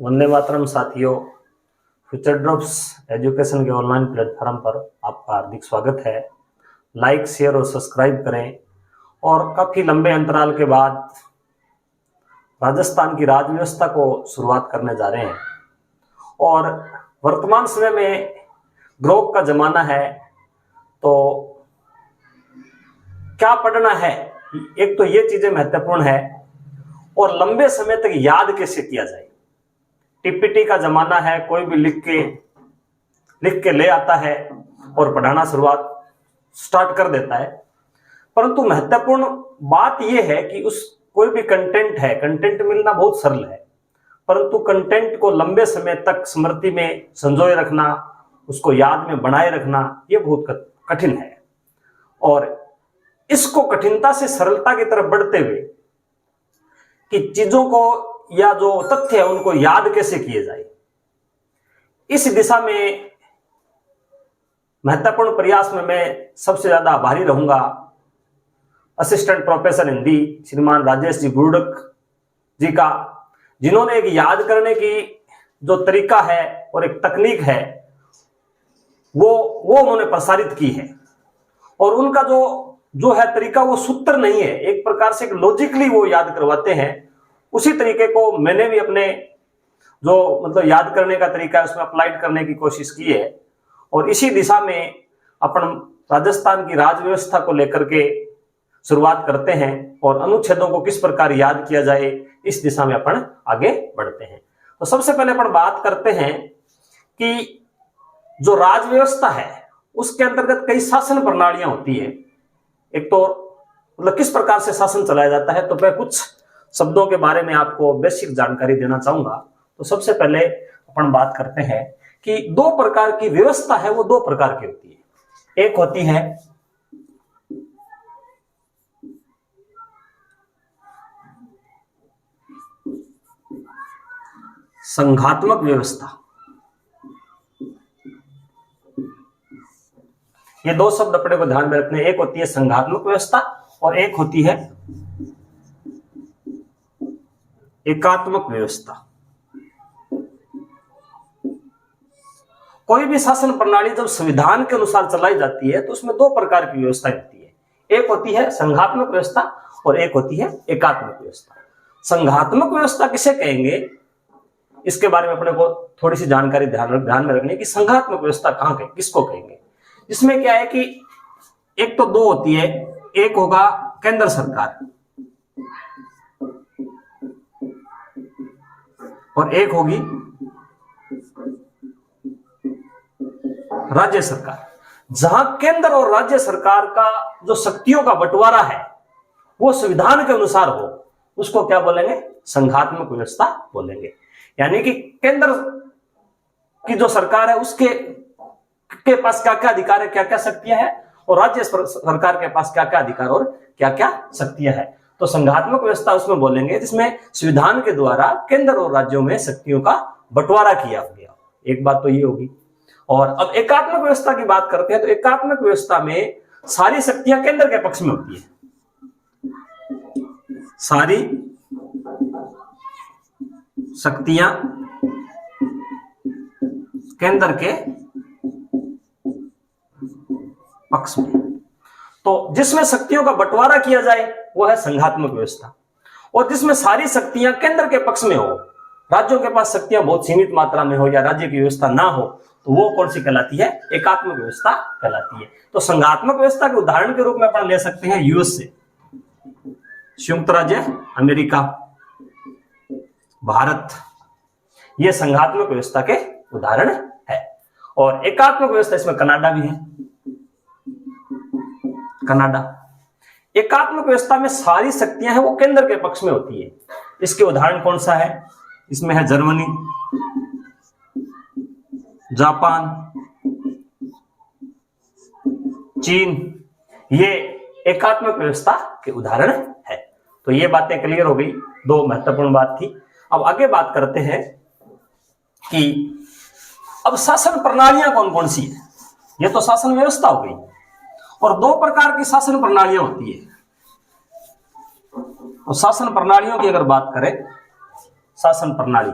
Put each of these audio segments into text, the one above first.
वंदे मातरम साथियों, future drops education के online platform पर आपका हार्दिक स्वागत है। लाइक, शेयर और सब्सक्राइब करें। और काफ़ी लंबे अंतराल के बाद राजस्थान की राज व्यवस्था को शुरुआत करने जा रहे हैं और वर्तमान समय में ग्रोथ का जमाना है, तो क्या पढ़ना है, एक तो ये चीजें महत्वपूर्ण है और लंबे समय तक याद कैसे किया जाए। टीपीटी का जमाना है, कोई भी लिख के ले आता है और पढ़ाना स्टार्ट कर देता है। परंतु महत्वपूर्ण बात यह है कि उस कोई भी कंटेंट मिलना बहुत सरल है, परंतु कंटेंट को लंबे समय तक स्मृति में संजोए रखना, उसको याद में बनाए रखना, यह बहुत कठिन है। और इसको कठिनता से सरलता की तरफ बढ़ते हुए कि चीजों को या जो तथ्य है उनको याद कैसे किए जाए, इस दिशा में महत्वपूर्ण प्रयास में मैं सबसे ज्यादा आभारी रहूंगा असिस्टेंट प्रोफेसर हिंदी श्रीमान राजेश जी बुर्डक जी का, जिन्होंने एक याद करने की जो तरीका है और एक तकनीक है वो उन्होंने प्रसारित की है। और उनका जो है तरीका, वो सूत्र नहीं है, एक प्रकार से एक लॉजिकली वो याद करवाते हैं। उसी तरीके को मैंने भी अपने जो याद करने का तरीका है उसमें अप्लाइड करने की कोशिश की है। और इसी दिशा में अपन राजस्थान की राज व्यवस्था को लेकर के शुरुआत करते हैं और अनुच्छेदों को किस प्रकार याद किया जाए, इस दिशा में अपन आगे बढ़ते हैं। तो सबसे पहले अपन बात करते हैं कि जो राज व्यवस्था है उसके अंतर्गत कई शासन प्रणालियां होती है। एक तो किस प्रकार से शासन चलाया जाता है, तो मैं कुछ शब्दों के बारे में आपको बेसिक जानकारी देना चाहूंगा। तो सबसे पहले अपन बात करते हैं कि दो प्रकार की व्यवस्था है, वो दो प्रकार की होती है। एक होती है संघात्मक व्यवस्था। ये दो शब्द अपने को ध्यान में रखने, एक होती है संघात्मक व्यवस्था और एक होती है एकात्मक व्यवस्था। कोई भी शासन प्रणाली जब संविधान के अनुसार चलाई जाती है तो उसमें दो प्रकार की व्यवस्था होती है, एक होती है संघात्मक व्यवस्था और एक होती है एकात्मक व्यवस्था। संघात्मक व्यवस्था किसे कहेंगे, इसके बारे में अपने को थोड़ी सी जानकारी ध्यान में रखनी है कि संघात्मक व्यवस्था कहां कहें, किसको कहेंगे। इसमें क्या है कि एक तो दो होती है, एक होगा केंद्र सरकार और एक होगी राज्य सरकार। जहां केंद्र और राज्य सरकार का जो शक्तियों का बंटवारा है वो संविधान के अनुसार हो, उसको क्या बोलेंगे, संघात्मक व्यवस्था बोलेंगे। यानी कि केंद्र की जो सरकार है उसके पास क्या क्या अधिकार है, क्या क्या शक्तियां हैं, और राज्य सरकार के पास क्या क्या अधिकार और क्या क्या शक्तियां हैं। तो संघात्मक व्यवस्था उसमें बोलेंगे जिसमें संविधान के द्वारा केंद्र और राज्यों में शक्तियों का बंटवारा किया गया। एक बात तो ये होगी। और अब एकात्मक व्यवस्था की बात करते हैं तो एकात्मक व्यवस्था में सारी शक्तियां केंद्र के पक्ष में होती है, सारी शक्तियां केंद्र के पक्ष में। तो जिसमें शक्तियों का बंटवारा किया जाए वो है संघात्मक व्यवस्था, और जिसमें सारी शक्तियां केंद्र के पक्ष में हो, राज्यों के पास शक्तियां बहुत सीमित मात्रा में हो या राज्य की व्यवस्था ना हो, तो वो कौन सी कहलाती है, एकात्मक व्यवस्था कहलाती है। तो संघात्मक व्यवस्था के उदाहरण के रूप में अपन ले सकते हैं यूएसए, संयुक्त राज्य अमेरिका, भारत, ये संघात्मक व्यवस्था के उदाहरण है। और एकात्मक व्यवस्था इसमें कनाडा भी है, कनाडा। एकात्मक व्यवस्था में सारी शक्तियां हैं वो केंद्र के पक्ष में होती है। इसके उदाहरण कौन सा है, इसमें है जर्मनी, जापान, चीन, ये एकात्मक व्यवस्था के उदाहरण है। तो ये बातें क्लियर हो गई, दो महत्वपूर्ण बात थी। अब आगे बात करते हैं कि अब शासन प्रणालियां कौन कौन सी है। ये तो शासन व्यवस्था हो गई, और दो प्रकार की शासन प्रणालियां होती है। और शासन प्रणालियों की अगर बात करें, शासन प्रणाली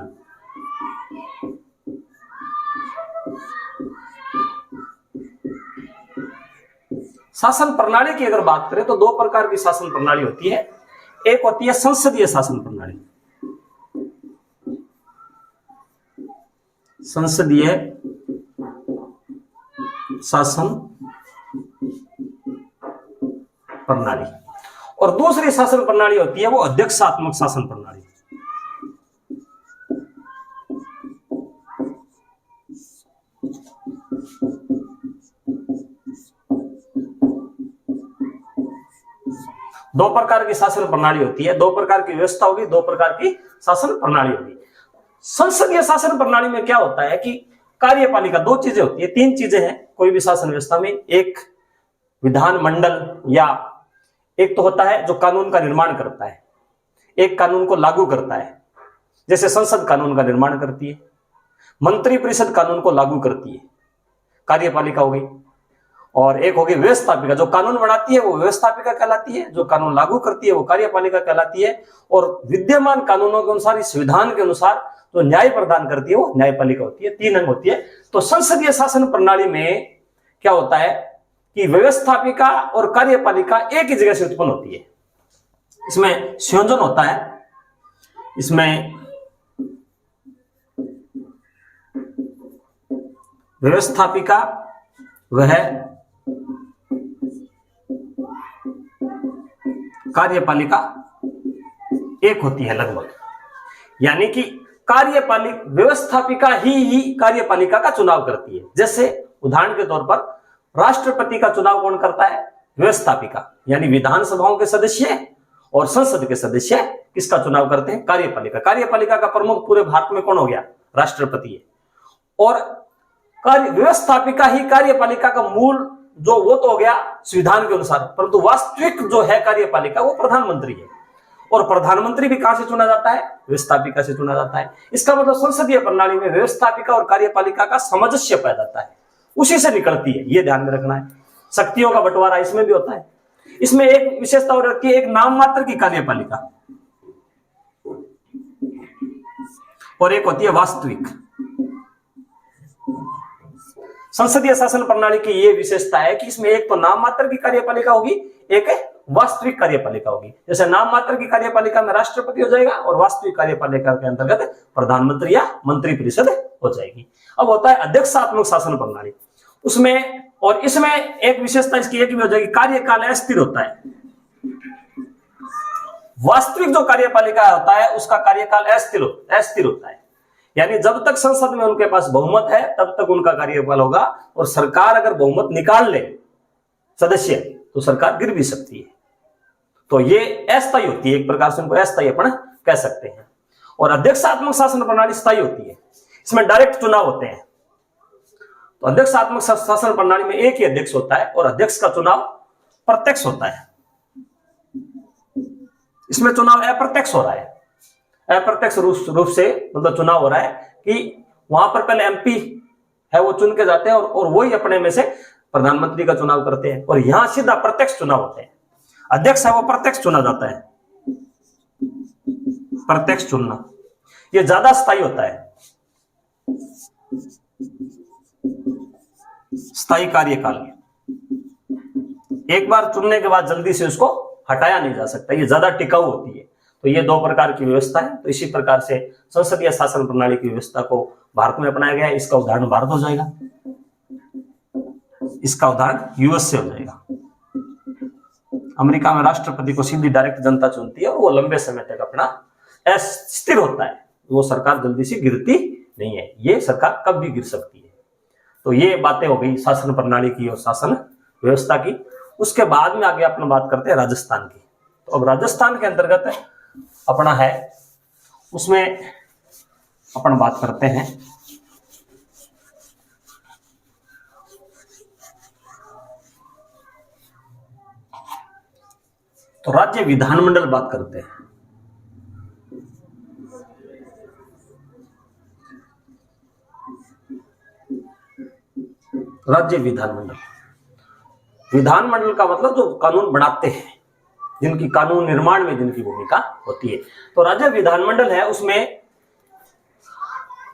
शासन प्रणाली की अगर बात करें तो दो प्रकार की शासन प्रणाली होती है। एक होती है संसदीय शासन प्रणाली, संसदीय शासन प्रणाली, और दूसरी शासन प्रणाली होती है वो अध्यक्षात्मक शासन प्रणाली। दो प्रकार की शासन प्रणाली होती है, दो प्रकार की व्यवस्था होगी, दो प्रकार की शासन प्रणाली होगी। संसदीय शासन प्रणाली में क्या होता है कि कार्यपालिका, दो चीजें होती है, तीन चीजें हैं कोई भी शासन व्यवस्था में। एक विधानमंडल, या एक तो होता है जो कानून का निर्माण करता है, एक कानून को लागू करता है, जैसे संसद कानून का निर्माण करती है, मंत्री परिषद कानून को लागू करती है, कार्यपालिका हो गई। और एक होगी व्यवस्थापिका, जो कानून बनाती है वो व्यवस्थापिका कहलाती है, जो कानून लागू करती है वो कार्यपालिका कहलाती है, और विद्यमान कानूनों के अनुसार, इस विधान के अनुसार जो न्याय प्रदान करती है वो न्यायपालिका होती है। तीन अंग होती है। तो संसदीय शासन प्रणाली में क्या होता है कि व्यवस्थापिका और कार्यपालिका एक ही जगह से उत्पन्न होती है। इसमें संयोजन होता है, इसमें व्यवस्थापिका वह कार्यपालिका एक होती है लगभग, यानी कि कार्यपालिका व्यवस्थापिका ही कार्यपालिका का चुनाव करती है। जैसे उदाहरण के तौर पर राष्ट्रपति का चुनाव कौन करता है? व्यवस्थापिका, यानी विधानसभाओं के सदस्य और संसद के सदस्य किसका चुनाव करते हैं? कार्यपालिका। कार्यपालिका का प्रमुख पूरे भारत में कौन हो गया? राष्ट्रपति है। और व्यवस्थापिका ही कार्यपालिका का मूल जो वो तो हो गया संविधान के अनुसार, परंतु वास्तविक जो है कार्यपालिका वो प्रधानमंत्री है। और प्रधानमंत्री भी कहां से चुना जाता है? व्यवस्थापिका से चुना जाता है। इसका मतलब संसदीय प्रणाली में व्यवस्थापिका और कार्यपालिका का सामंजस्य पाया जाता है, उसी से निकलती है, ये ध्यान में रखना है। शक्तियों का बंटवारा इसमें भी होता है। इसमें एक विशेषता और रखती है, एक नाम मात्र की कार्यपालिका और एक होती है वास्तविक। संसदीय शासन प्रणाली की यह विशेषता है कि इसमें एक तो नाम मात्र की कार्यपालिका होगी, एक वास्तविक कार्यपालिका होगी। जैसे नाम मात्र की कार्यपालिका में राष्ट्रपति हो जाएगा और वास्तविक कार्यपालिका के अंतर्गत प्रधानमंत्री या मंत्री परिषद हो जाएगी। अब होता है अध्यक्षात्मक शासन प्रणाली, उसमें और इसमें एक विशेषता इसकी एक भी हो जाएगी, कार्यकाल अस्थिर होता है। वास्तविक जो कार्यपालिका होता है उसका कार्यकाल अस्थिर होता है, यानी जब तक संसद में उनके पास बहुमत है तब तक उनका कार्यकाल होगा, और सरकार अगर बहुमत निकाल ले सदस्य तो सरकार गिर भी सकती है। तो ये अस्थायी होती है, एक प्रकार से उनको अस्थायी अपन कह सकते हैं। और अध्यक्षात्मक शासन प्रणाली स्थायी होती है, इसमें डायरेक्ट चुनाव होते हैं। तो अध्यक्षात्मक शासन प्रणाली में एक ही अध्यक्ष होता है और अध्यक्ष का चुनाव प्रत्यक्ष होता है। इसमें चुनाव अप्रत्यक्ष हो रहा है, अप्रत्यक्ष रूप से मतलब चुनाव हो रहा है कि वहां पर पहले एमपी है वो चुन के जाते हैं और वही अपने में से प्रधानमंत्री का चुनाव करते हैं, और यहां सीधा प्रत्यक्ष चुनाव होते हैं। अध्यक्ष है वो प्रत्यक्ष चुना जाता है, प्रत्यक्ष चुनना ये ज्यादा स्थायी होता है। स्थायी कार्यकाल, एक बार चुनने के बाद जल्दी से उसको हटाया नहीं जा सकता, ये ज्यादा टिकाऊ होती है। तो ये दो प्रकार की व्यवस्था है। तो इसी प्रकार से संसदीय शासन प्रणाली की व्यवस्था को भारत में अपनाया गया है। इसका उदाहरण भारत हो जाएगा, इसका उदाहरण यूएस से हो जाएगा। अमेरिका में राष्ट्रपति को सीधी डायरेक्ट जनता चुनती है और वो लंबे समय तक अपना स्थिर होता है, वो सरकार जल्दी से गिरती नहीं है। ये सरकार कब भी गिर सकती है। तो ये बातें हो गई शासन प्रणाली की और शासन व्यवस्था की। उसके बाद में आगे अपना बात करते हैं राजस्थान की। तो अब राजस्थान के अंतर्गत अपना है, उसमें अपन बात करते हैं तो राज्य विधानमंडल बात करते हैं। राज्य विधानमंडल, विधानमंडल का मतलब जो कानून बनाते हैं, जिनकी कानून निर्माण में जिनकी भूमिका होती है। तो राज्य विधानमंडल है, उसमें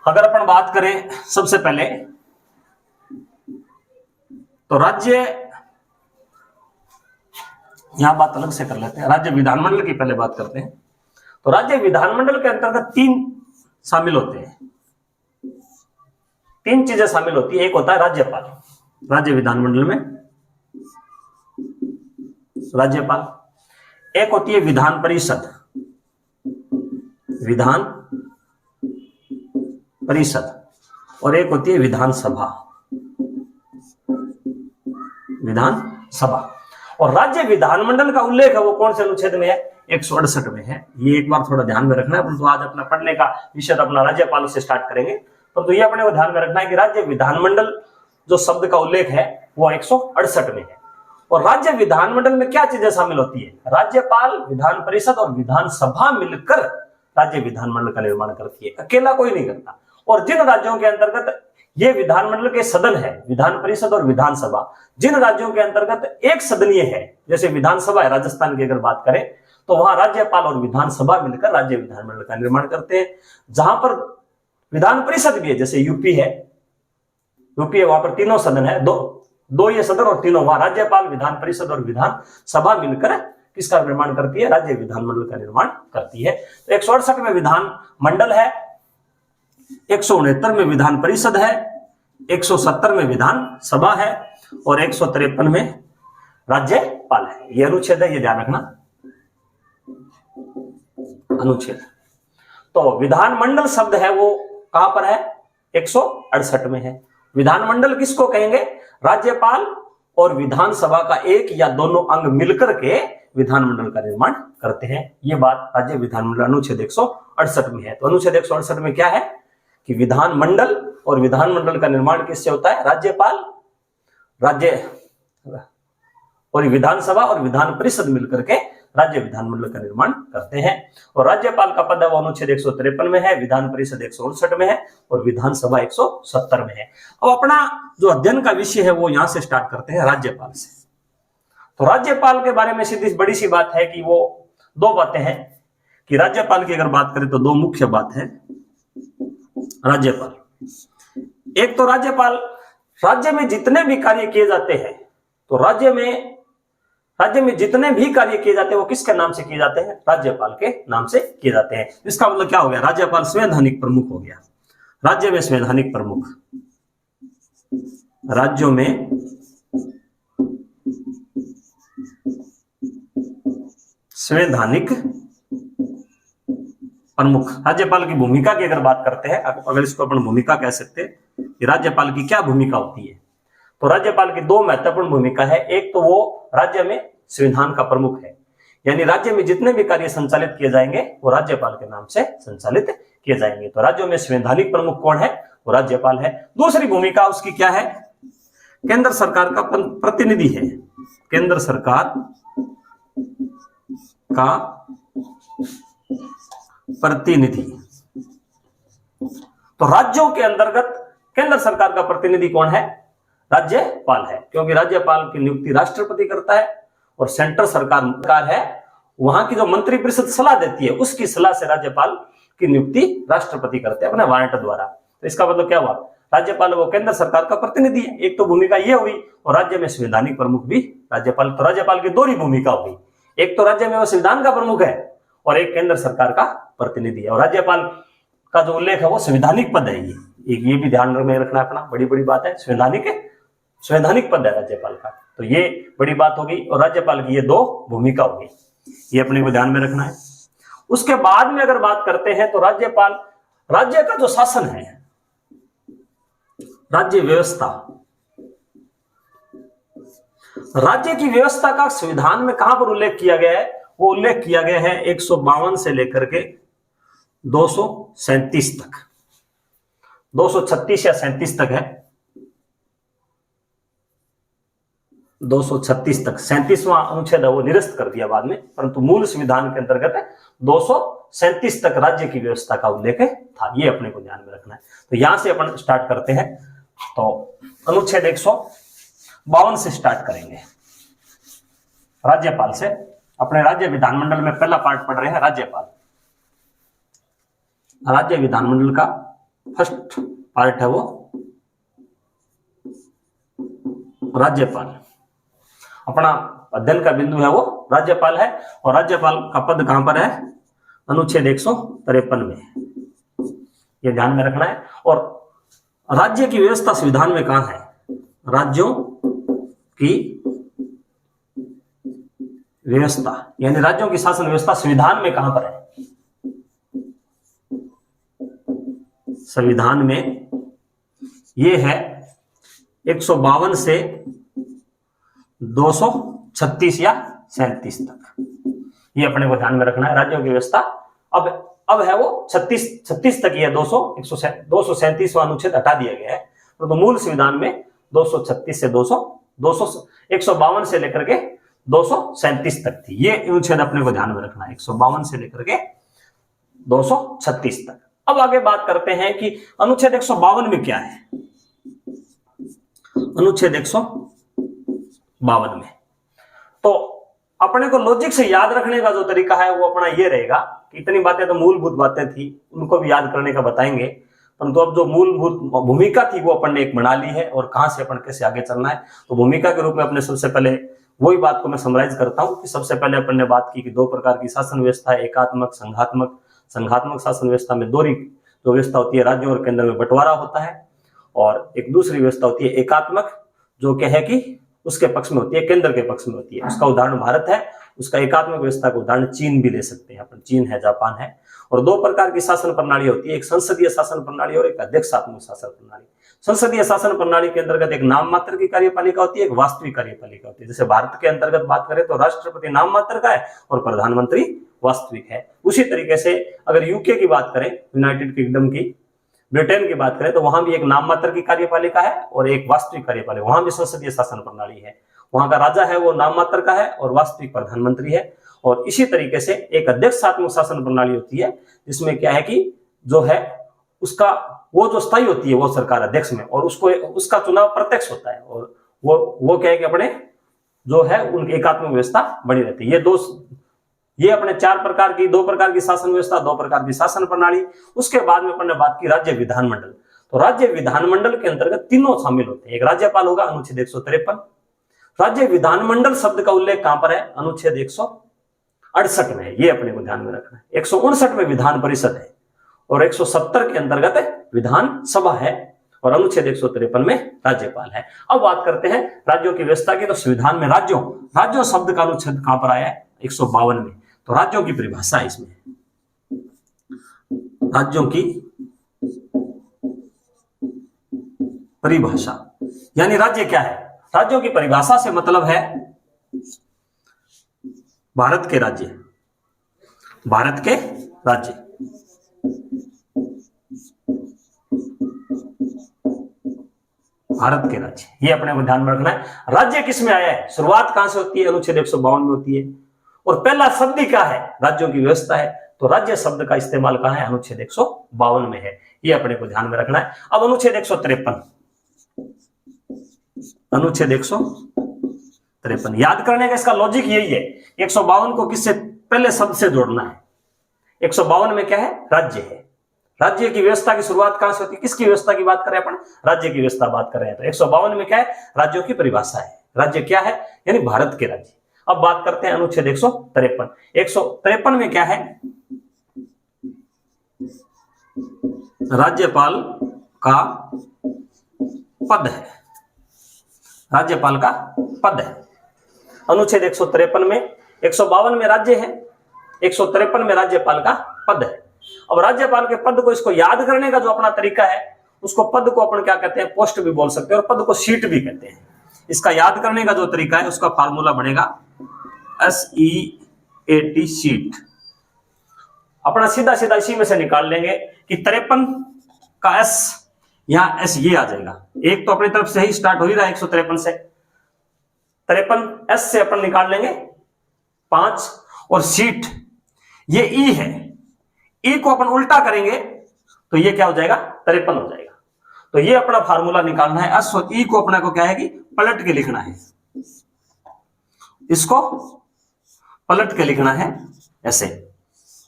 अगर अपन बात करें सबसे पहले तो राज्य यहां बात अलग से कर लेते हैं, राज्य विधानमंडल की पहले बात करते हैं। तो राज्य विधानमंडल के अंतर्गत 3 शामिल होते हैं, 3 चीजें शामिल होती है। एक होता है राज्यपाल, राज्य विधानमंडल में राज्यपाल। एक होती है विधान परिषद, विधान परिषद, और एक होती है विधानसभा, विधानसभा। और राज्य विधानमंडल का उल्लेख है वो कौन से अनुच्छेद में है? 168 में है। ये एक बार थोड़ा ध्यान में रखना है, परंतु आज अपना पढ़ने का विषय अपना राज्यपाल से स्टार्ट करेंगे, परंतु ये अपने को ध्यान में रखना है कि राज्य विधानमंडल जो शब्द का उल्लेख है वो 168 में है। और राज्य विधानमंडल में क्या चीजें शामिल होती है? राज्यपाल, विधान परिषद और विधानसभा मिलकर राज्य विधानमंडल का निर्माण करती है, अकेला कोई नहीं करता। और जिन राज्यों के अंतर्गत ये विधानमंडल के सदन है, विधान परिषद और विधानसभा, जिन राज्यों के अंतर्गत एक सदनीय है, जैसे विधानसभा है राजस्थान की अगर बात करें, तो वहां राज्यपाल और विधानसभा मिलकर राज्य विधानमंडल का निर्माण करते हैं। जहां पर विधान परिषद भी है, जैसे यूपी है, वहां पर तीनों सदन है, दो ये सदन और तीनों, वहां राज्यपाल, विधान परिषद और विधानसभा मिलकर किसका निर्माण करती है? राज्य विधानमंडल का निर्माण करती है। तो 168 में विधान मंडल है, 169 में विधान परिषद है, 170 में विधान सभा है और 153 में राज्यपाल है। यह अनुच्छेद है, ये ध्यान रखना, अनुच्छेद। तो विधानमंडल शब्द है वो कहां पर है? 168 में है। विधानमंडल किसको कहेंगे? राज्यपाल और विधानसभा का एक या दोनों अंग मिलकर के विधानमंडल का निर्माण करते हैं। ये बात राज्य विधानमंडल अनुच्छेद 168 में है। तो अनुच्छेद 168 में क्या है कि विधानमंडल और विधानमंडल का निर्माण किससे होता है? राज्यपाल, राज्य और विधानसभा और विधान परिषद मिलकर के राज्य विधानमंडल का निर्माण करते हैं। और राज्यपाल का पद है वो अनुच्छेद 153 में है, विधान परिषद 159 में है और विधानसभा 170 में है। अब अपना जो अध्ययन का विषय है वो यहां से स्टार्ट करते हैं, राज्यपाल से। तो राज्यपाल के बारे में सीधी बड़ी सी बात है कि वो 2 बातें हैं कि राज्यपाल की अगर बात करें तो 2 मुख्य बात है। राज्यपाल, एक तो राज्यपाल राज्य में जितने भी कार्य किए जाते हैं, तो राज्य में जितने भी कार्य किए जाते हैं वो किसके नाम से किए जाते हैं? राज्यपाल के नाम से किए जाते हैं। इसका मतलब क्या हो गया? राज्यपाल संवैधानिक प्रमुख हो गया। राज्य में संवैधानिक प्रमुख, राज्यों में संवैधानिक प्रमुख। राज्यपाल की भूमिका की अगर बात करते हैं, अगर इसको अपन भूमिका कह सकते हैं कि राज्यपाल की क्या भूमिका होती है, तो राज्यपाल की 2 महत्वपूर्ण भूमिका है। एक तो वो राज्य में संविधान का प्रमुख है, यानी राज्य में जितने भी कार्य संचालित किए जाएंगे वो राज्यपाल के नाम से संचालित किए जाएंगे। तो राज्यों में संवैधानिक प्रमुख कौन है? वो राज्यपाल है। दूसरी भूमिका उसकी क्या है? केंद्र सरकार का प्रतिनिधि है, केंद्र सरकार का प्रतिनिधि। तो राज्यों के अंतर्गत केंद्र सरकार का प्रतिनिधि कौन है? राज्यपाल है, क्योंकि राज्यपाल की नियुक्ति राष्ट्रपति करता है और सेंट्रल सरकार है, वहां की जो मंत्रिपरिषद सलाह देती है उसकी सलाह से राज्यपाल की नियुक्ति राष्ट्रपति करते हैं अपने वारंट द्वारा। तो इसका मतलब क्या हुआ? राज्यपाल वो केंद्र सरकार का प्रतिनिधि है, एक तो भूमिका ये हुई, और राज्य में संवैधानिक प्रमुख भी राज्यपाल। तो राज्यपाल की 2 ही भूमिका हुई, एक तो राज्य में वो संविधान का प्रमुख है और एक केंद्र सरकार का प्रतिनिधि है। और राज्यपाल का जो उल्लेख है वो संवैधानिक पद है। ये भी ध्यान में रखना अपना, बड़ी बड़ी बात है, संवैधानिक पद है राज्यपाल का। तो ये बड़ी बात होगी और राज्यपाल की ये 2 भूमिका होगी, ये अपने को ध्यान में रखना है। उसके बाद में अगर बात करते हैं तो राज्यपाल राज्य का जो शासन है, राज्य व्यवस्था, राज्य की व्यवस्था का संविधान में कहां पर उल्लेख किया गया है? वो उल्लेख किया गया है 152 से लेकर के 237 तक, 236 या 37 तक है, 236 तक। 37वां अनुच्छेद है वो निरस्त कर दिया बाद में, परंतु मूल संविधान के अंतर्गत 237 तक राज्य की व्यवस्था का उल्लेख था। ये अपने को ध्यान में रखना है। तो यहां से अपन स्टार्ट करते हैं। तो अनुच्छेद 152 से स्टार्ट करेंगे, राज्यपाल से। अपने राज्य विधानमंडल में पहला पार्ट पढ़ रहे हैं राज्यपाल। राज्य विधानमंडल का फर्स्ट पार्ट है वो राज्यपाल। अपना अध्ययन का बिंदु है वो राज्यपाल है, और राज्यपाल का पद कहां पर है? अनुच्छेद 153 में, ये ध्यान में रखना है। और राज्य की व्यवस्था संविधान में कहां है? राज्यों की व्यवस्था यानी राज्यों की शासन व्यवस्था संविधान में कहां पर है? संविधान में ये है 152 से 236 या 37 तक, ये अपने को ध्यान में रखना है। राज्यों की व्यवस्था अब है वो 36 तक ही है। 237वां अनुच्छेद हटा दिया गया है, तो मूल संविधान में 236 से 152 से लेकर के 237 तक थी। ये अनुच्छेद अपने को ध्यान में रखना है, 152 से लेकर के 236 तक। अब आगे बात करते हैं कि अनुच्छेद 152 में क्या है। अनुच्छेद 152 में तो अपने को लॉजिक से याद रखने का जो तरीका है वो अपना ये रहेगा कि इतनी बातें तो मूलभूत बातें थी, उनको भी याद करने का बताएंगे, परंतु अब जो मूलभूत भूमिका थी वो अपन ने एक बना ली है, और कहां से अपन कैसे आगे चलना है। तो भूमिका के रूप में अपने सबसे पहले वही बात को मैं समराइज करता हूं कि सबसे पहले अपन ने बात की कि दो प्रकार की शासन व्यवस्था है, एकात्मक, संघात्मक। संघात्मक शासन व्यवस्था में दो जो व्यवस्था होती है, राज्यों और केंद्र में बंटवारा होता है, और एक दूसरी व्यवस्था होती है एकात्मक, जो क्या है कि उसके पक्ष में होती है, केंद्र के पक्ष में होती है। उसका उदाहरण भारत है, उसका एकात्मक व्यवस्था का उदाहरण चीन भी ले सकते हैं अपन, चीन है, जापान है। और दो प्रकार की शासन प्रणाली होती है, एक संसदीय शासन प्रणाली और एक अध्यक्षात्मक शासन प्रणाली। संसदीय शासन प्रणाली के अंतर्गत एक नाम मात्र की कार्यपालिका होती है, एक वास्तविक कार्यपालिका होती है। जैसे भारत के अंतर्गत बात करें तो राष्ट्रपति नाम मात्र का है और प्रधानमंत्री वास्तविक है। उसी तरीके से अगर यूके की बात करें, यूनाइटेड किंगडम की, ब्रिटेन की बात करें तो वहां भी एक नाम मात्र की कार्यपालिका है और एक वास्तविक कार्यपालिका, वहां भी संसदीय शासन प्रणाली है। वहां का राजा है वो नाम मात्र का है और वास्तविक प्रधानमंत्री है। और इसी तरीके से एक अध्यक्षात्मक शासन प्रणाली होती है, जिसमें क्या है कि जो है उसका वो जो स्थायी होती है वो सरकार अध्यक्ष में, और उसको उसका चुनाव प्रत्यक्ष होता है, और वो क्या है कि अपने जो है उनकी एकात्मक व्यवस्था बनी रहती है। ये अपने दो प्रकार की शासन व्यवस्था, दो प्रकार की शासन प्रणाली। उसके बाद में अपन ने बात की राज्य विधानमंडल। तो राज्य विधानमंडल के अंतर्गत तीनों शामिल होते हैं। एक राज्यपाल होगा, अनुच्छेद 153। राज्य विधानमंडल शब्द का उल्लेख कहां पर है? अनुच्छेद 168 में है, ये अपने को ध्यान में रखना है। 159 में विधान परिषद है और 170 के अंतर्गत विधान सभा है, और अनुच्छेद 153 में राज्यपाल है। अब बात करते हैं राज्यों की व्यवस्था की। तो संविधान में राज्यों शब्द का अनुच्छेद कहां पर आया है? 152 में। तो राज्यों की परिभाषा है इसमें, राज्यों की परिभाषा यानी राज्य क्या है? राज्यों की परिभाषा से मतलब है भारत के राज्य, भारत के राज्य। भारत के राज्य, ये अपने को ध्यान में रखना है। राज्य किस में आया है? शुरुआत कहां से होती है? अनुच्छेद 152 में होती है। और पहला शब्द ही क्या है? राज्यों की व्यवस्था है। तो राज्य शब्द का इस्तेमाल कहां है? अनुच्छेद 152 में है, ये अपने को ध्यान में रखना है। अब अनुच्छेद 153, अनुच्छेद 153 याद करने का इसका लॉजिक यही है, 152 को किससे पहले शब्द से जोड़ना है। 152 में क्या है? राज्य है। राज्य की व्यवस्था की शुरुआत कहां से होती है? किसकी व्यवस्था की बात करें अपन? राज्य की व्यवस्था बात कर रहे हैं। तो 152 में क्या है? राज्यों की परिभाषा है। राज्य क्या है? यानी भारत के राज्य। अब बात करते हैं अनुच्छेद 153। 153 में क्या है? राज्यपाल का पद है, राज्यपाल का पद है। अनुच्छेद 153 में, 152 में राज्य है, 153 में राज्यपाल का पद है। अब राज्यपाल के पद को, इसको याद करने का जो अपना तरीका है, उसको पद को अपन क्या कहते हैं? पोस्ट भी बोल सकते हैं और पद को सीट भी कहते हैं। इसका याद करने का जो तरीका है उसका फार्मूला बनेगा SEAT, सीट। अपना सीधा सीधा इसी में से निकाल लेंगे कि 53 का S, यहां S ये आ जाएगा। एक तो अपनी तरफ से ही स्टार्ट हो ही रहा है 153 से, 53 S से अपन निकाल लेंगे 5, और सीट ये E है, E को अपन उल्टा करेंगे तो ये क्या हो जाएगा? 53 हो जाएगा। तो ये अपना फार्मूला निकालना है। S और E को अपने को क्या है कि पलट के लिखना है, इसको पलट के लिखना है ऐसे।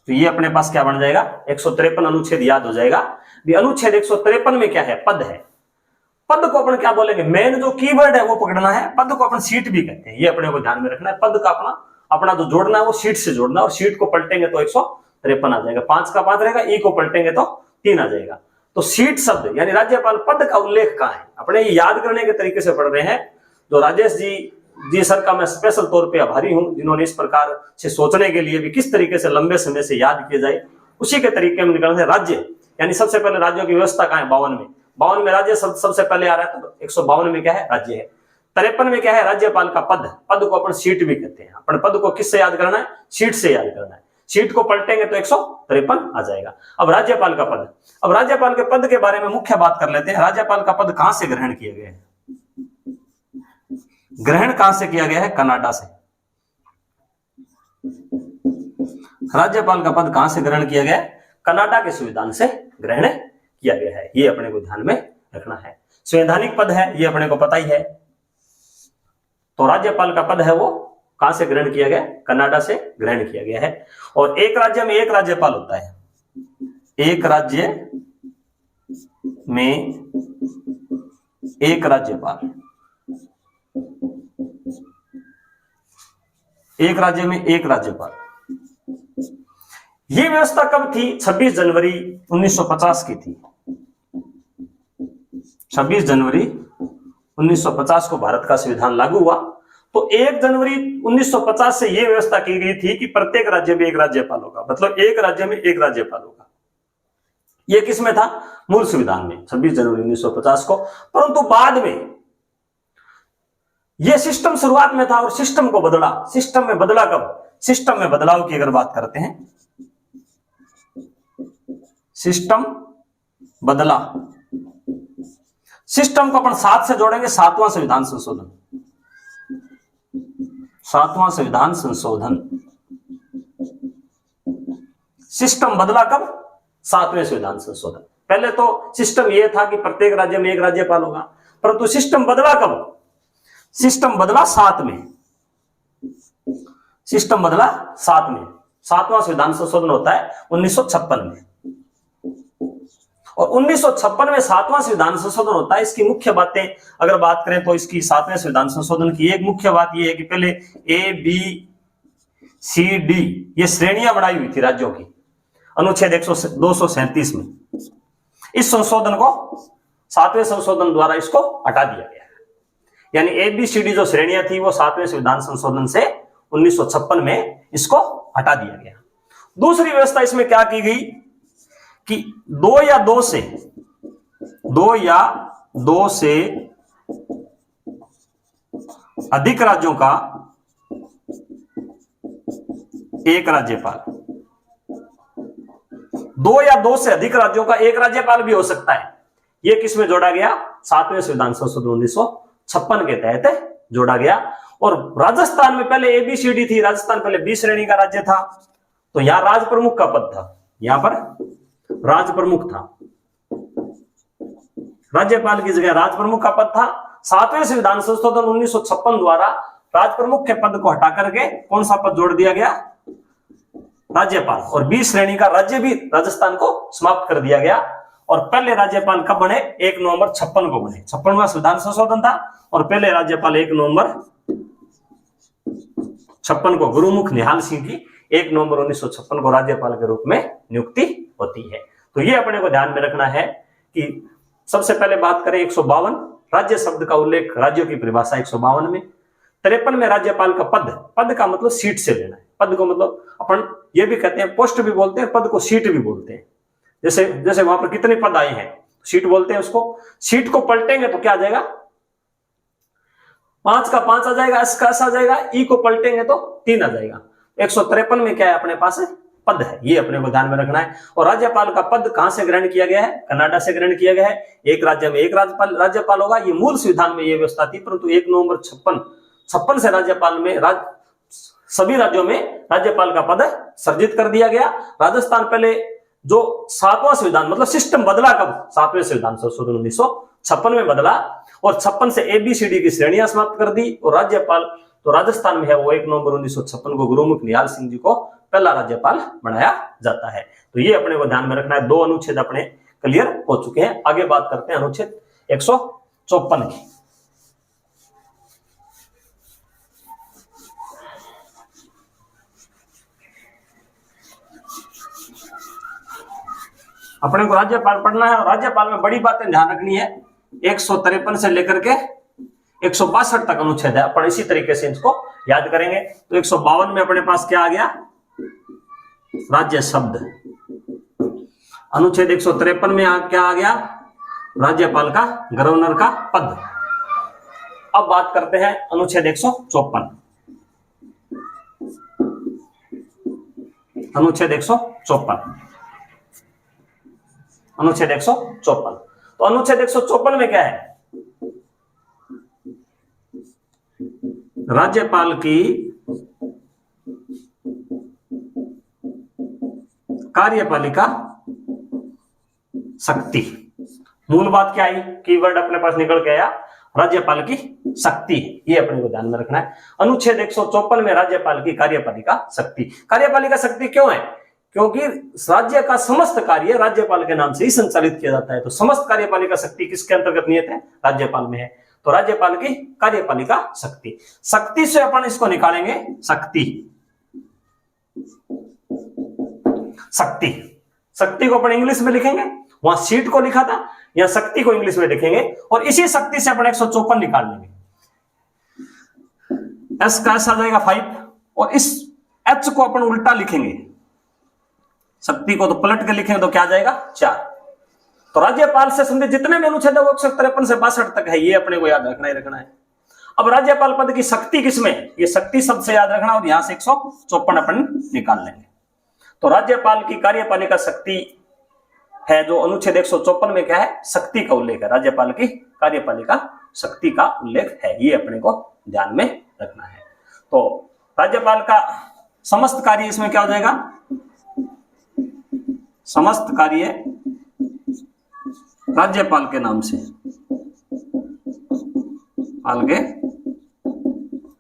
तो ये अपने पास क्या बन जाएगा? 153 अनुच्छेद याद हो जाएगा। अनुच्छेद 153 में क्या है? पद है। पद को अपन क्या बोलेंगे, मेन जो कीवर्ड है वो पकड़ना है। पद को अपन सीट भी कहते हैं, ये अपने को ध्यान में रखना है। पद का अपना अपना जो जोड़ना है वो सीट से जोड़ना है, और सीट को पलटेंगे तो 153 आ जाएगा, 5 का 5 रहेगा, ई को पलटेंगे तो 3 आ जाएगा। तो सीट शब्द यानी राज्यपाल पद का उल्लेख कहां है, अपने ये याद करने के तरीके से पढ़ रहे हैं। जो राजेश जी सर का मैं स्पेशल तौर पे आभारी हूं, जिन्होंने इस प्रकार से सोचने के लिए भी किस तरीके से लंबे समय से याद किए जाए उसी के तरीके में निकलते हैं। राज्य यानी सबसे पहले राज्यों की व्यवस्था कहां है, 52 में राज्य सबसे पहले आ रहा है, तो 152 में क्या है, राज्य है। 53 में क्या है, राज्यपाल का पद। पद को अपन सीट भी कहते हैं। अपन पद को किससे याद करना है, सीट से याद करना है। सीट को पलटेंगे तो 153 आ जाएगा। अब राज्यपाल का पद, अब राज्यपाल के पद के बारे में मुख्य बात कर लेते हैं। राज्यपाल का पद कहां से ग्रहण किया गया है, ग्रहण कहां से किया गया है, कनाडा से। राज्यपाल का पद कहां से ग्रहण किया गया है, कनाडा के संविधान से ग्रहण किया गया है। ये अपने को ध्यान में रखना है। संवैधानिक पद है, ये अपने को पता ही है। तो राज्यपाल का पद है वो कहां से ग्रहण किया गया, कनाडा से ग्रहण किया गया है। और एक राज्य में एक राज्यपाल होता है, एक राज्य में एक राज्यपाल, एक राज्य में एक राज्यपाल। यह व्यवस्था कब थी, 26 जनवरी 1950 की थी। 26 जनवरी 1950 को भारत का संविधान लागू हुआ। तो 1 जनवरी 1950 से यह व्यवस्था की गई थी कि प्रत्येक राज्य में एक राज्यपाल होगा, मतलब एक राज्य में एक राज्यपाल होगा। यह किसमें था, मूल संविधान में, 26 जनवरी 1950 को। परंतु बाद में यह सिस्टम शुरुआत में था और सिस्टम को बदला। सिस्टम में बदला कब, सिस्टम में बदलाव की अगर बात करते हैं, सिस्टम बदला। सिस्टम को अपन 7 से जोड़ेंगे, 7वां संविधान संशोधन, 7वां संविधान संशोधन। सिस्टम बदला कब, 7वें संविधान संशोधन। पहले तो सिस्टम यह था कि प्रत्येक राज्य में एक राज्यपाल होगा, परंतु सिस्टम बदला कब, सिस्टम बदला 7 में, सिस्टम बदला 7 में। 7वां संविधान संशोधन होता है 1956 में, और 1956 में 7वां संविधान संशोधन होता है। इसकी मुख्य बातें अगर बात करें तो इसकी 7वें संविधान संशोधन की एक मुख्य बात यह है कि पहले ए बी सी डी ये श्रेणियां बनाई हुई थी राज्यों की, अनुच्छेद 237 में। इस संशोधन को 7वें संशोधन द्वारा इसको हटा दिया गया, यानी ए बी सी डी जो श्रेणियां थी वो 7वें संविधान संशोधन से 1956 में इसको हटा दिया गया। दूसरी व्यवस्था इसमें क्या की गई कि 2 या 2 से अधिक राज्यों का एक राज्यपाल, 2 या 2 से अधिक राज्यों का एक राज्यपाल भी हो सकता है। यह किसमें जोड़ा गया, 7वें संविधान संशोधन 1956 के तहत जोड़ा गया। और राजस्थान में पहले एबीसीडी थी, राजस्थान पहले बी श्रेणी का राज्य था, तो यहां राज प्रमुख का पद था, यहां पर राज प्रमुख था, राज्यपाल की जगह राज प्रमुख का पद था। 7वें संविधान संशोधन 1956 द्वारा राज प्रमुख के पद को हटा करके कौन सा पद जोड़ दिया गया, राज्यपाल। और बी श्रेणी का राज्य भी राजस्थान को समाप्त कर दिया गया। और पहले राज्यपाल कब बने, 1 नवंबर 56 को बने। 56वां संविधान संशोधन था और पहले राज्यपाल 1 नवंबर 56 को गुरुमुख निहाल सिंह की 1 नवंबर 1956 को राज्यपाल के रूप में नियुक्ति होती है। तो ये अपने को ध्यान में रखना है कि सबसे पहले बात करें 152 राज्य शब्द का उल्लेख, राज्यों की परिभाषा 152 में। 53 में राज्यपाल का पद, पद का मतलब सीट से लेना है। पद को मतलब अपन ये भी कहते हैं, पोस्ट भी बोलते हैं, पद को सीट भी बोलते हैं। जैसे वहां पर कितने पद आए हैं, सीट बोलते हैं उसको। सीट को पलटेंगे तो क्या आ जाएगा, 5 का 5 आ जाएगा, एस का एस आ जाएगा, ई को पलटेंगे तो 3 आ जाएगा। 153 में क्या है अपने पास पद है, ये अपने को ध्यान में रखना है। और राज्यपाल का पद कहां से ग्रहण किया गया है, कनाडा से ग्रहण किया गया है। एक राज्य में एक राज्यपाल होगा, ये मूल संविधान में ये व्यवस्था थी, परंतु 1 नवंबर 56 से राज्यपाल में सभी राज्यों में राज्यपाल का पद सर्जित कर दिया गया। राजस्थान पहले जो 7वां संविधान मतलब सिस्टम बदला कब, 7वें संविधान संशोधन 1956 में बदला और 56 से एबीसीडी की श्रेणियां समाप्त कर दी। और राज्यपाल तो राजस्थान में है वो 1 नवंबर 1956 को गुरुमुख निहाल सिंह जी को पहला राज्यपाल बनाया जाता है। तो ये अपने को ध्यान में रखना है। 2 अनुच्छेद अपने क्लियर हो चुके हैं। आगे बात करते हैं अनुच्छेद 1954 की। अपने को राज्यपाल पढ़ना है और राज्यपाल में बड़ी बातें ध्यान रखनी है। 153 से लेकर के 162 तक अनुच्छेद है, अपन इसी तरीके से इसको याद करेंगे। तो 152 में अपने पास क्या आ गया, राज्य शब्द। अनुच्छेद 153 में क्या आ गया, राज्यपाल का, गवर्नर का पद। अब बात करते हैं अनुच्छेद 154। अनुच्छेद 154, अनुच्छेद 154। तो अनुच्छेद 154 में क्या है, राज्यपाल की कार्यपालिका शक्ति। मूल बात क्या आई, कीवर्ड अपने पास निकल के आया, राज्यपाल की शक्ति। ये अपने को ध्यान में रखना है। अनुच्छेद 154 में राज्यपाल की कार्यपालिका शक्ति। कार्यपालिका शक्ति क्यों है, क्योंकि राज्य का समस्त कार्य राज्यपाल के नाम से ही संचालित किया जाता है। तो समस्त कार्यपालिका शक्ति किसके अंतर्गत नियत है, राज्यपाल में है। तो राज्यपाल की कार्यपालिका शक्ति। शक्ति से अपन इसको निकालेंगे, शक्ति, शक्ति, शक्ति को अपन इंग्लिश में लिखेंगे, वहां सीट को लिखा था, यहां शक्ति को इंग्लिश में लिखेंगे और इसी शक्ति से अपन 154 निकाल लेंगे। एस का एस आ जाएगा 5 और इस एच को अपन उल्टा लिखेंगे, शक्ति को तो पलट के लिखेंगे तो क्या आ जाएगा 4। तो राज्यपाल से संबंधित जितने भी अनुच्छेद है वो 153 से 62 तक है, ये अपने को याद रखना ही रखना है। अब राज्यपाल पद की शक्ति किसमें, ये शक्ति शब्द से याद रखना और यहां से 154 अपन निकाल लेंगे। तो राज्यपाल की कार्यपालिका शक्ति है जो अनुच्छेद 154 में क्या है, शक्ति का उल्लेख है, राज्यपाल की कार्यपालिका शक्ति का उल्लेख है, ये अपने को ध्यान में रखना है। तो राज्यपाल का समस्त कार्य इसमें क्या हो जाएगा, समस्त कार्य राज्यपाल के नाम से, पाल के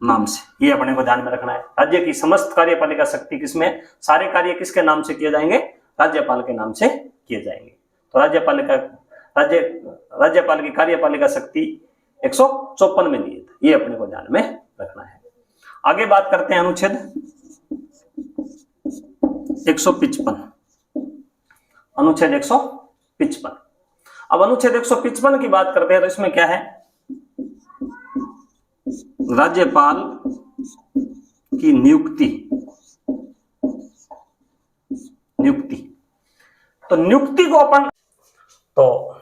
नाम से, ये अपने को ध्यान में रखना है। राज्य की समस्त कार्यपालिका शक्ति किसमें, सारे कार्य किसके नाम से किए जाएंगे, राज्यपाल के नाम से किए जाएंगे। तो राज्यपाल की कार्यपालिका शक्ति 154 में नियत, ये अपने को ध्यान में रखना है। आगे बात करते हैं अनुच्छेद 155, अनुच्छेद 155। अब अनुच्छेद 155 की बात करते हैं तो इसमें क्या है, राज्यपाल की नियुक्ति, नियुक्ति। तो नियुक्ति को अपन, तो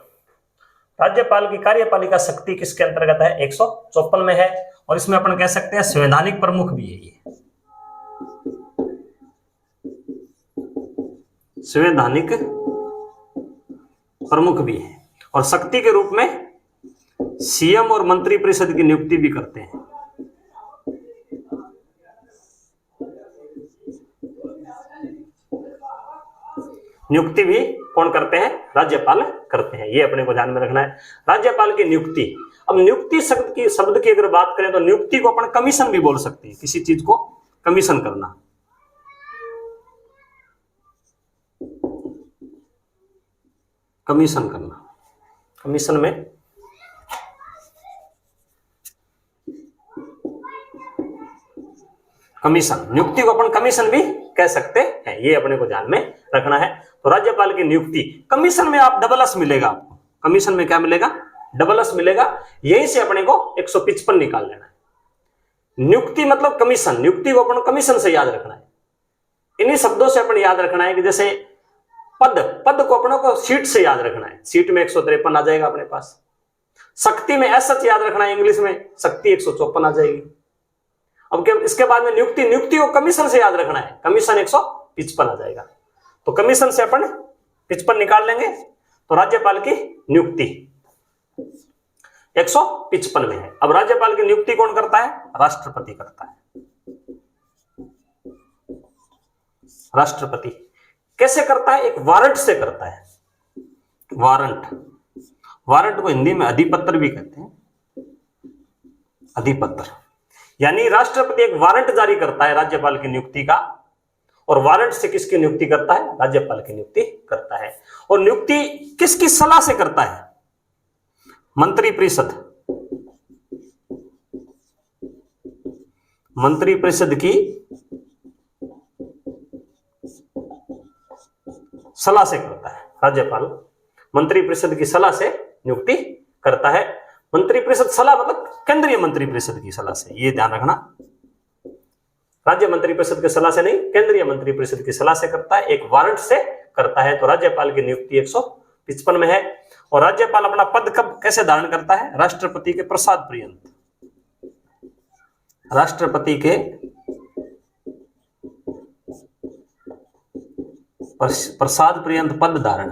राज्यपाल की कार्यपालिका शक्ति किसके अंतर्गत है, 154 में है और इसमें अपन कह सकते हैं संवैधानिक प्रमुख भी है, ये संवैधानिक प्रमुख भी है और शक्ति के रूप में सीएम और मंत्रिपरिषद की नियुक्ति भी करते हैं। नियुक्ति भी कौन करते हैं, राज्यपाल करते हैं, ये अपने को ध्यान में रखना है। राज्यपाल की नियुक्ति। अब नियुक्ति शब्द की अगर बात करें तो नियुक्ति को अपन कमीशन भी बोल सकते हैं, किसी चीज को कमीशन करना। कमीशन करना, कमीशन में कमीशन, नियुक्ति को अपन कमीशन भी कह सकते हैं, ये अपने को ध्यान में रखना है। तो राज्यपाल की नियुक्ति, कमीशन में आप डबल एस मिलेगा आपको, कमीशन में क्या मिलेगा, डबल एस मिलेगा, यहीं से अपने को 155 निकाल लेना है। नियुक्ति मतलब कमीशन, नियुक्ति को अपन कमीशन से याद रखना है। इन्हीं शब्दों से अपन याद रखना है कि जैसे पद, पद को अपनों को सीट से याद रखना है, सीट में 153 आ जाएगा अपने पास। शक्ति में एस एच याद रखना है, इंग्लिश में शक्ति 154 आ जाएगी। अब इसके बाद में नियुक्ति, नियुक्ति को कमीशन से याद रखना है, कमीशन 155 आ जाएगा। तो कमीशन से अपन 55 निकाल लेंगे, तो राज्यपाल की नियुक्ति 155 में है। अब राज्यपाल की नियुक्ति कौन करता है, राष्ट्रपति करता है। राष्ट्रपति कैसे करता है, एक वारंट से करता है, वारंट। वारंट को हिंदी में अधिपत्र भी कहते हैं, अधिपत्र। यानी राष्ट्रपति एक वारंट जारी करता है राज्यपाल की नियुक्ति का, और वारंट से किसकी नियुक्ति करता है, राज्यपाल की नियुक्ति करता है। और नियुक्ति किसकी सलाह से करता है, मंत्री परिषद की सलाह से करता है। राज्यपाल मंत्री परिषद की सलाह से नियुक्ति करता है। मंत्री परिषद सलाह मतलब केंद्रीय मंत्री परिषद की सलाह से, ये ध्यान रखना, राज्य मंत्री परिषद की सलाह से नहीं, केंद्रीय मंत्री परिषद की सलाह से करता है, एक वारंट से करता है। तो राज्यपाल की नियुक्ति 155 में है। और राज्यपाल अपना पद कब कैसे धारण करता है? राष्ट्रपति के प्रसाद पर्यंत, राष्ट्रपति के प्रसाद पर्यंत पद धारण।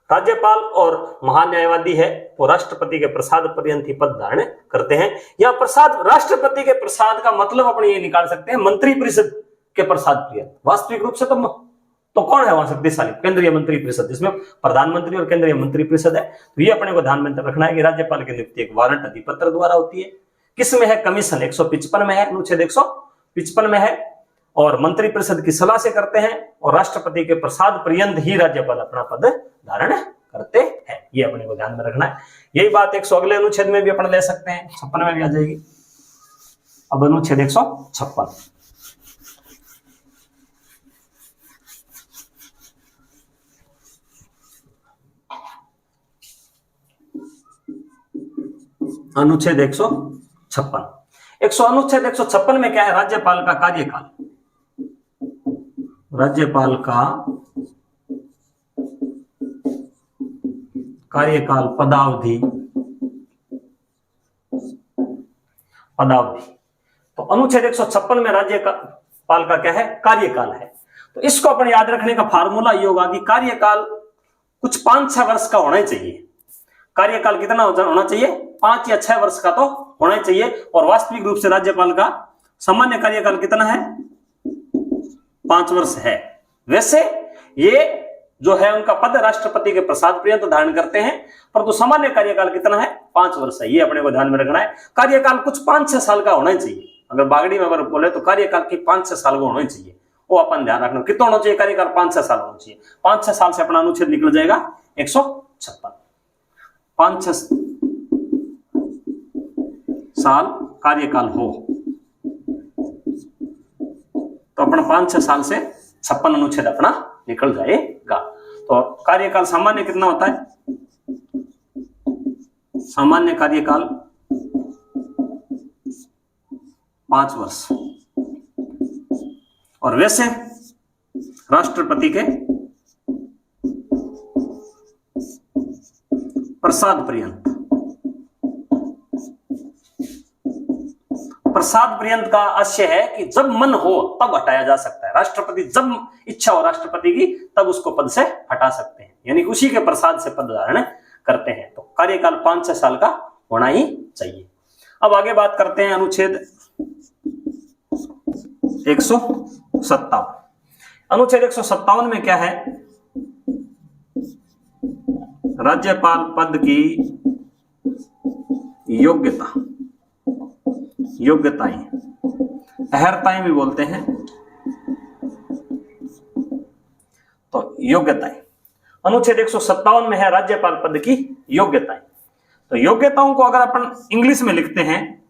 राज्यपाल और महान न्यायवादी है वो राष्ट्रपति के प्रसाद पर्यंत ही पद धारण करते हैं। या प्रसाद, राष्ट्रपति के प्रसाद का मतलब अपने ये निकाल सकते हैं मंत्री परिषद के प्रसाद पर्यंत। वास्तविक रूप से तो कौन है वहां शक्तिशाली? केंद्रीय मंत्री परिषद, जिसमें प्रधानमंत्री और केंद्रीय मंत्री परिषद है। तो ये अपने को ध्यान में रखना है कि राज्यपाल की नियुक्ति एक वारंट अधिपत्र द्वारा होती है। किसमें है? कमीशन 155 में है, अनुच्छेद 155 में है। और मंत्री परिषद की सलाह से करते हैं और राष्ट्रपति के प्रसाद पर्यंत ही राज्यपाल अपना पद धारण करते हैं। ये अपने को ध्यान में रखना है। यही बात 100 अगले अनुच्छेद में भी अपन ले सकते हैं, 56 में भी आ जाएगी। अब अनुच्छेद 156, अनुच्छेद 156। अनुच्छेद 156 में क्या है? राज्यपाल का कार्यकाल, राज्यपाल का कार्यकाल, पदावधि। तो अनुच्छेद 156 में राज्यपाल का क्या है? कार्यकाल है। तो इसको अपन याद रखने का फार्मूला ये होगा कि कार्यकाल कुछ 5-6 वर्ष का होना चाहिए। कार्यकाल कितना होना चाहिए? 5 या 6 वर्ष का तो होना चाहिए। और वास्तविक रूप से राज्यपाल का सामान्य कार्यकाल कितना है? 5 वर्ष है। वैसे ये जो है उनका पद राष्ट्रपति के प्रसाद पर्यंत धारण करते हैं, परंतु सामान्य कार्यकाल कितना है? 5 वर्ष है। ये अपने को ध्यान में रखना है। कार्यकाल कुछ 5-6 साल का होना चाहिए। अगर बागड़ी में अगर बोले तो कार्यकाल की 5-6 साल का होना चाहिए, वो अपन ध्यान रखना। कितना होना चाहिए कार्यकाल? 5-6 साल होना चाहिए। 5-6 साल से अपना अनुच्छेद निकल जाएगा 156। 5-6 साल कार्यकाल हो तो अपना 5-6 साल से 56 अनुच्छेद अपना निकल जाएगा। तो कार्यकाल सामान्य कितना होता है? सामान्य कार्यकाल 5 वर्ष। और वैसे राष्ट्रपति के प्रसाद पर्यंत, प्रसाद पर्यंत का आशय है कि जब मन हो तब हटाया जा सकता है। राष्ट्रपति जब इच्छा हो राष्ट्रपति की तब उसको पद से हटा सकते हैं, यानी उसी के प्रसाद से पद धारण करते हैं। तो कार्यकाल 5-6 साल का होना ही चाहिए। अब आगे बात करते हैं अनुच्छेद 157। अनुच्छेद 157 में क्या है? राज्यपाल पद की योग्यता, योग्यताएं, अहर्ताएं भी बोलते हैं। तो योग्यताएं अनुच्छेद 157 में है, राज्यपाल पद की योग्यताएं। तो योग्यताओं को अगर अपन इंग्लिश में लिखते हैं,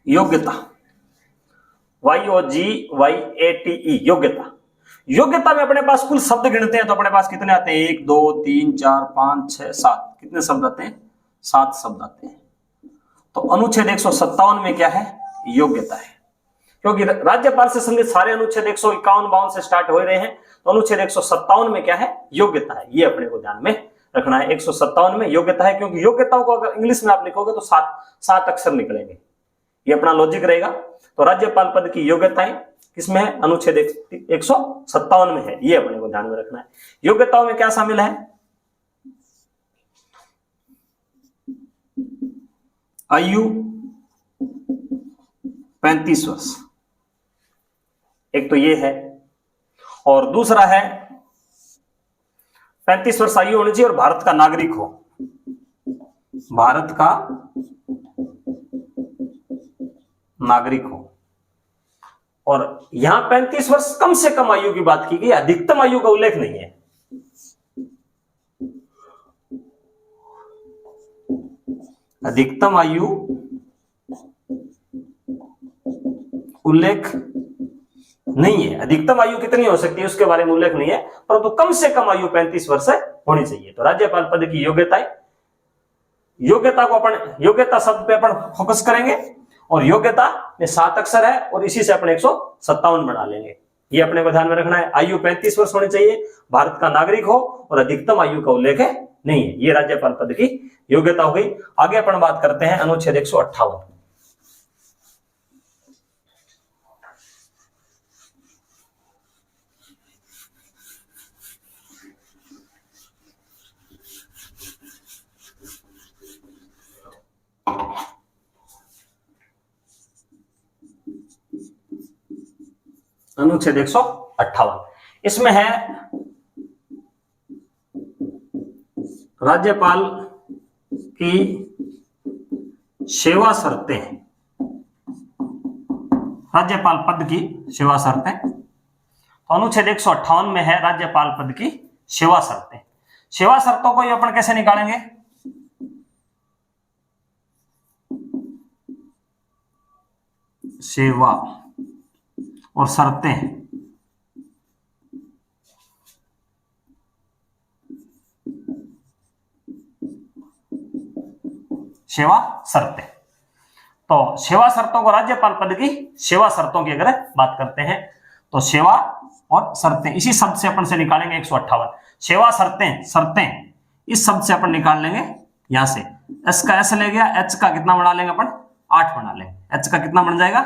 योग्यता, YOGYATE, योग्यता। योग्यता में अपने पास कुल शब्द गिनते हैं तो अपने पास कितने आते हैं? 1 2 3 4 5 6 7। कितने शब्द आते हैं? 7 शब्द आते हैं। तो अनुच्छेद 157 में क्या है? योग्यता है। क्योंकि राज्यपाल से संबंधित सारे अनुच्छेद 151-52 से स्टार्ट हो रहे हैं, तो अनुच्छेद 157 में क्या है? योग्यता है। ये अपने को ध्यान में रखना है। 157 में योग्यता है, क्योंकि योग्यताओं को अगर इंग्लिश में आप लिखोगे तो 7 अक्षर निकलेंगे। ये अपना लॉजिक रहेगा। तो राज्यपाल पद की योग्यताएं किसमें है? अनुच्छेद 157 में है। ये अपने को ध्यान में रखना है। योग्यताओं में क्या शामिल है? आयु 35 वर्ष, एक तो ये है। और दूसरा है 35 वर्ष आयु होनी चाहिए और भारत का नागरिक हो। भारत का नागरिक हो। और यहां 35 वर्ष कम से कम आयु की बात की गई, अधिकतम आयु का उल्लेख नहीं है। अधिकतम आयु उल्लेख नहीं है। अधिकतम आयु कितनी हो सकती है उसके बारे में उल्लेख नहीं है, परंतु कम से कम आयु 35 वर्ष होनी चाहिए। तो राज्यपाल पद की योग्यताएं, योग्यता को अपन योग्यता शब्द पे अपन फोकस करेंगे और योग्यता में 7 अक्षर है और इसी से अपन 157 बना लेंगे। ये अपने को ध्यान में रखना है। आयु 35 वर्ष होनी चाहिए, भारत का नागरिक हो और अधिकतम आयु का उल्लेख नहीं है। ये राज्यपाल पद की योग्यता हो गई। आगे अपन बात करते हैं अनुच्छेद 158। अनुच्छेद 158 इसमें है राज्यपाल की सेवा शर्तें। राज्यपाल पद की सेवा शर्तें, तो अनुच्छेद 158 में है राज्यपाल पद की सेवा शर्तें। सेवा शर्तों को ये अपन कैसे निकालेंगे? सेवा और शर्तें, सेवा शर्तें। तो सेवा शर्तों को राज्यपाल पद की सेवा शर्तों की अगर बात करते हैं तो सेवा और शर्तें इसी शब्द से अपन से निकालेंगे 158। सेवा शर्तें, शर्तें इस शब्द से अपन निकाल लेंगे यहां से। एस का एस ले गया, एच का कितना बना लेंगे अपन? 8 बना लेंगे। एच का कितना बन जाएगा?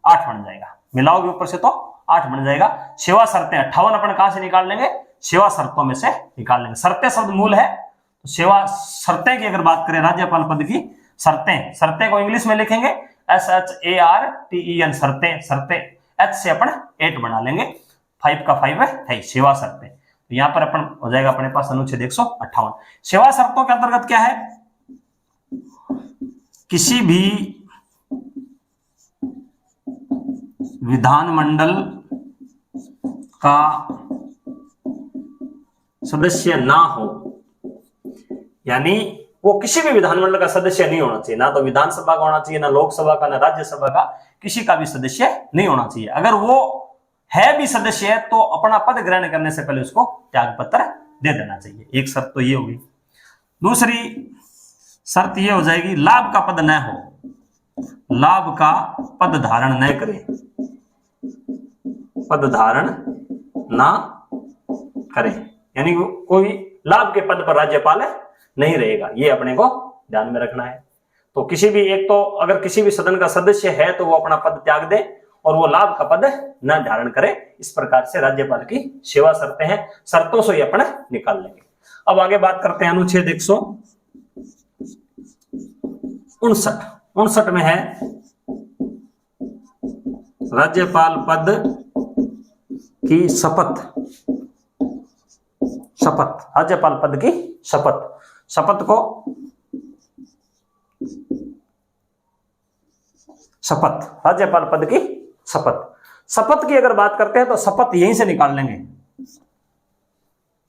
8 बन जाएगा। मिलाओगे ऊपर से तो 8 बन जाएगा। सेवा शर्तें 58 अपन कहां से निकाल लेंगे? सेवा शर्तों में से निकाल लेंगे। शर्तें शब्द मूल है, तो सेवा शर्तें की अगर बात करें राज्यपाल पद की शर्तें, शर्तें को इंग्लिश में लिखेंगे SHARTEN, शर्तें। शर्तें एच से अपन 8 बना लेंगे, 5 का 5 है सेवा शर्तें। तो यहां पर अपन हो जाएगा अपने पास अनुच्छेद 158। सेवा शर्तों के अंतर्गत क्या है? किसी भी विधानमंडल का सदस्य ना हो, यानी वो किसी भी विधानमंडल का सदस्य नहीं होना चाहिए। ना तो विधानसभा का होना चाहिए, ना लोकसभा का, ना राज्यसभा का, किसी का भी सदस्य नहीं होना चाहिए। अगर वो है भी सदस्य है तो अपना पद ग्रहण करने से पहले उसको त्याग पत्र दे देना चाहिए। एक शर्त तो ये होगी। दूसरी शर्त ये हो जाएगी लाभ का पद न हो, लाभ का पद धारण न करे, पद धारण ना करे, यानी कोई लाभ के पद पर राज्यपाल नहीं रहेगा। ये अपने को ध्यान में रखना है। तो किसी भी एक तो अगर किसी भी सदन का सदस्य है तो वो अपना पद त्याग दे और वो लाभ का पद न धारण करे। इस प्रकार से राज्यपाल की सेवा शर्तें हैं, शर्तों से ही अपने निकाल लेंगे। अब आगे बात करते हैं अनुच्छेद 159 में है राज्यपाल पद की शपथ। शपथ, राज्यपाल पद की शपथ। शपथ को शपथ, राज्यपाल पद की शपथ। शपथ की अगर बात करते हैं तो शपथ यहीं से निकाल लेंगे।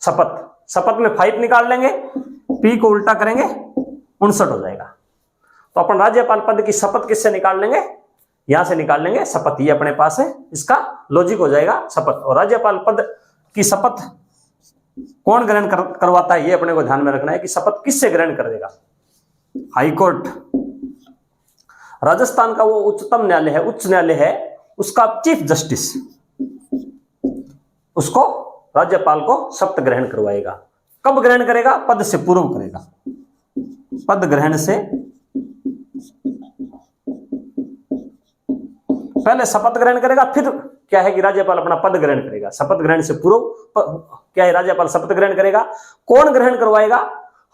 शपथ, शपथ में 5 निकाल लेंगे, पी को उल्टा करेंगे 59 हो जाएगा। तो अपन राज्यपाल पद की शपथ किससे निकाल लेंगे? यहां से निकाल लेंगे शपथ। ये अपने पास है, इसका लॉजिक हो जाएगा शपथ। और राज्यपाल पद की शपथ कौन ग्रहण करवाता है, ये अपने को ध्यान में रखना है कि शपथ किससे ग्रहण करेगा। हाईकोर्ट, राजस्थान का वो उच्चतम न्यायालय है, उच्च न्यायालय है, उसका चीफ जस्टिस उसको राज्यपाल को शपथ ग्रहण करवाएगा। कब ग्रहण करेगा? पद से पूर्व करेगा। पद ग्रहण से पहले शपथ ग्रहण करेगा, फिर क्या है कि राज्यपाल अपना पद ग्रहण करेगा। शपथ ग्रहण से पूर्व क्या है? राज्यपाल शपथ ग्रहण करेगा। कौन ग्रहण करवाएगा?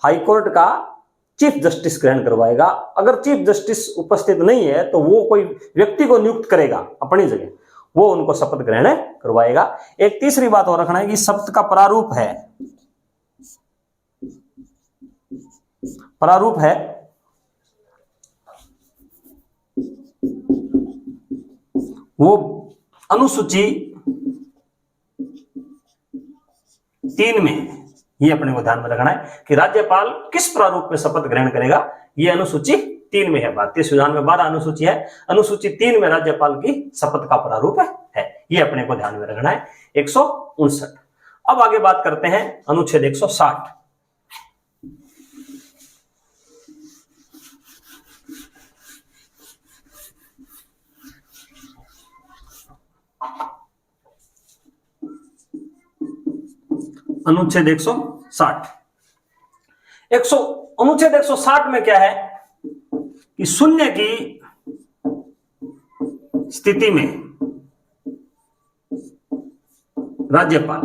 हाईकोर्ट का चीफ जस्टिस ग्रहण करवाएगा। अगर चीफ जस्टिस उपस्थित नहीं है तो वो कोई व्यक्ति को नियुक्त करेगा अपनी जगह, वो उनको शपथ ग्रहण करवाएगा। एक तीसरी बात और रखना है कि शपथ का प्रारूप है, प्रारूप है वो अनुसूची 3 में, ये अपने को ध्यान में रखना है कि राज्यपाल किस प्रारूप में शपथ ग्रहण करेगा। ये अनुसूची 3 में है। भारतीय संविधान में 12 अनुसूची है, अनुसूची 3 में राज्यपाल की शपथ का प्रारूप है। ये अपने को ध्यान में रखना है। 159। अब आगे बात करते हैं अनुच्छेद 160। अनुच्छेद 160। अनुच्छेद 160 में क्या है कि शून्य की स्थिति में राज्यपाल,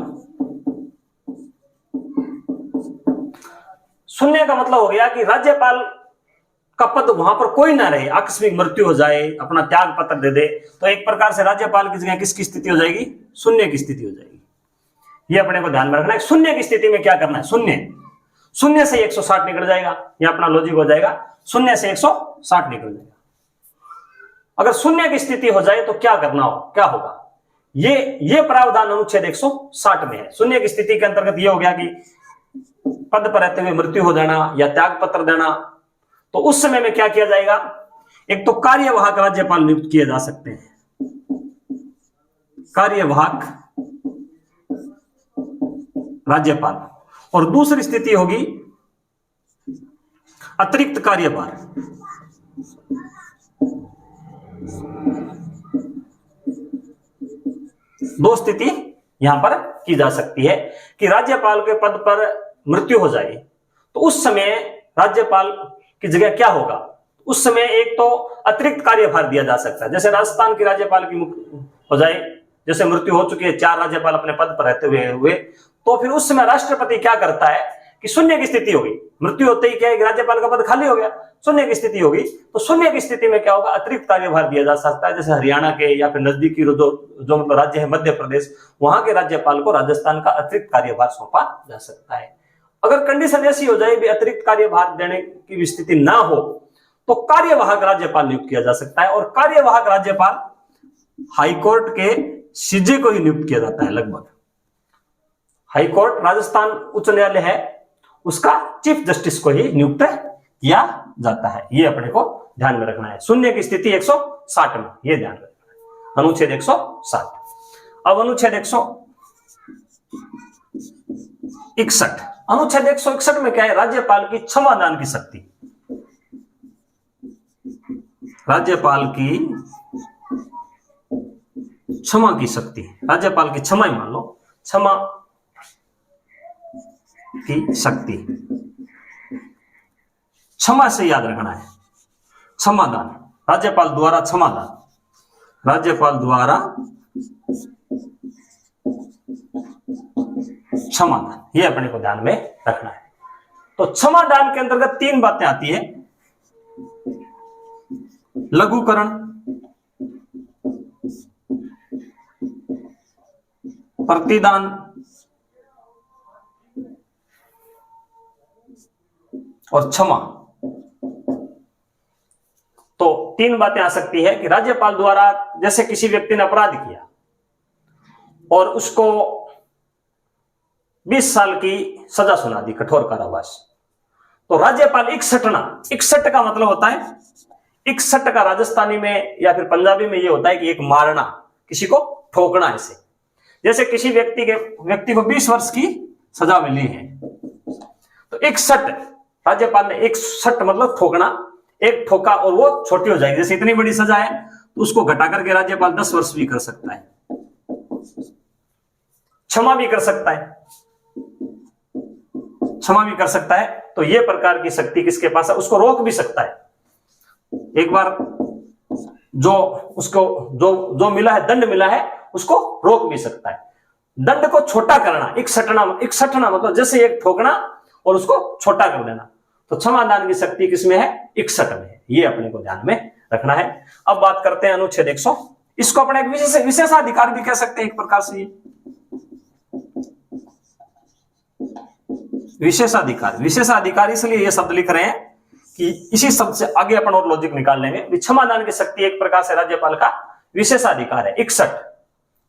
शून्य का मतलब हो गया कि राज्यपाल का पद वहां पर कोई ना रहे, आकस्मिक मृत्यु हो जाए, अपना त्याग पत्र दे दे, तो एक प्रकार से राज्यपाल की जगह किसकी स्थिति हो जाएगी? शून्य की स्थिति हो जाएगी। ये अपने को ध्यान में रखना है। शून्य की स्थिति में क्या करना है? शून्य से 160 निकल जाएगा, ये अपना लॉजिक हो जाएगा। शून्य से 160 निकल जाएगा। अगर शून्य की स्थिति हो जाए तो क्या करना हो, क्या होगा? ये प्रावधान अनुच्छेद 160 में है। शून्य की स्थिति के अंतर्गत ये हो गया कि पद पर रहते हुए मृत्यु हो जाना या त्याग पत्र देना, तो उस समय में क्या किया जाएगा? एक तो कार्यवाहक राज्यपाल नियुक्त किए जा सकते हैं, कार्यवाहक राज्यपाल, और दूसरी स्थिति होगी अतिरिक्त कार्यभार। दो स्थिति यहां पर की जा सकती है कि राज्यपाल के पद पर मृत्यु हो जाए तो उस समय राज्यपाल की जगह क्या होगा? उस समय एक तो अतिरिक्त कार्यभार दिया जा सकता है। जैसे राजस्थान की राज्यपाल की हो जाए, जैसे मृत्यु हो चुकी है, 4 राज्यपाल अपने पद पर रहते हुए, तो फिर उस समय राष्ट्रपति क्या करता है कि शून्य की स्थिति होगी, मृत्यु होते ही क्या है कि राज्यपाल का पद खाली हो गया, शून्य की स्थिति होगी, तो शून्य की स्थिति में क्या होगा? अतिरिक्त कार्यभार दिया जा सकता है। जैसे हरियाणा के या फिर नजदीकी जो मतलब राज्य है मध्य प्रदेश, वहां के राज्यपाल को राजस्थान का अतिरिक्त कार्यभार सौंपा जा सकता है। अगर कंडीशन ऐसी हो जाए भी अतिरिक्त कार्यभार देने की स्थिति ना हो तो कार्यवाहक राज्यपाल नियुक्त किया जा सकता है, और कार्यवाहक राज्यपाल हाईकोर्ट के सीजे को ही नियुक्त किया जाता है। लगभग हाईकोर्ट राजस्थान उच्च न्यायालय है, उसका चीफ जस्टिस को ही नियुक्त किया जाता है। ये अपने को ध्यान में रखना है। शून्य की स्थिति 160 में, ये ध्यान रखना है। अनुच्छेद 160। अब अनुच्छेद 161। अनुच्छेद 161 में क्या है? राज्यपाल की क्षमादान की शक्ति। राज्यपाल की क्षमा की शक्ति, राज्यपाल की क्षमा ही मान लो, क्षमा की शक्ति। क्षमा से याद रखना है, क्षमादान, राज्यपाल द्वारा क्षमादान, राज्यपाल द्वारा क्षमादान, ये अपने को ध्यान में रखना है। तो क्षमादान के अंतर्गत 3 बातें आती है: लघुकरण, प्रतिदान और क्षमा। तो 3 बातें आ सकती है कि राज्यपाल द्वारा, जैसे किसी व्यक्ति ने अपराध किया और उसको 20 साल की सजा सुना दी, कठोर कारावास, तो राज्यपाल 61 का मतलब होता है, 61 का राजस्थानी में या फिर पंजाबी में ये होता है कि एक मारना, किसी को ठोकना। ऐसे जैसे किसी व्यक्ति को 20 वर्ष की सजा मिली है तो 61 राज्यपाल ने 61 मतलब ठोकना, एक ठोका और वो छोटी हो जाएगी। जैसे इतनी बड़ी सजा है तो उसको घटा करके राज्यपाल 10 वर्ष भी कर सकता है, क्षमा भी कर सकता है, क्षमा भी कर सकता है। तो ये प्रकार की शक्ति किसके पास है? उसको रोक भी सकता है। एक बार जो उसको जो मिला है, दंड मिला है, उसको रोक भी सकता है। दंड को छोटा करना, 61 मतलब जैसे एक ठोकना और उसको छोटा कर देना। तो क्षमादान की शक्ति किसमें है? 61 में है। ये अपने को ध्यान में रखना है। अब बात करते हैं अनुच्छेद 100। इसको अपने एक विशेषाधिकार भी कह सकते हैं एक प्रकार से। विशेषाधिकार इसलिए ये शब्द लिख रहे हैं कि इसी शब्द से आगे अपन और लॉजिक निकाल लेंगे। क्षमादान की शक्ति एक प्रकार से राज्यपाल का विशेषाधिकार है। 61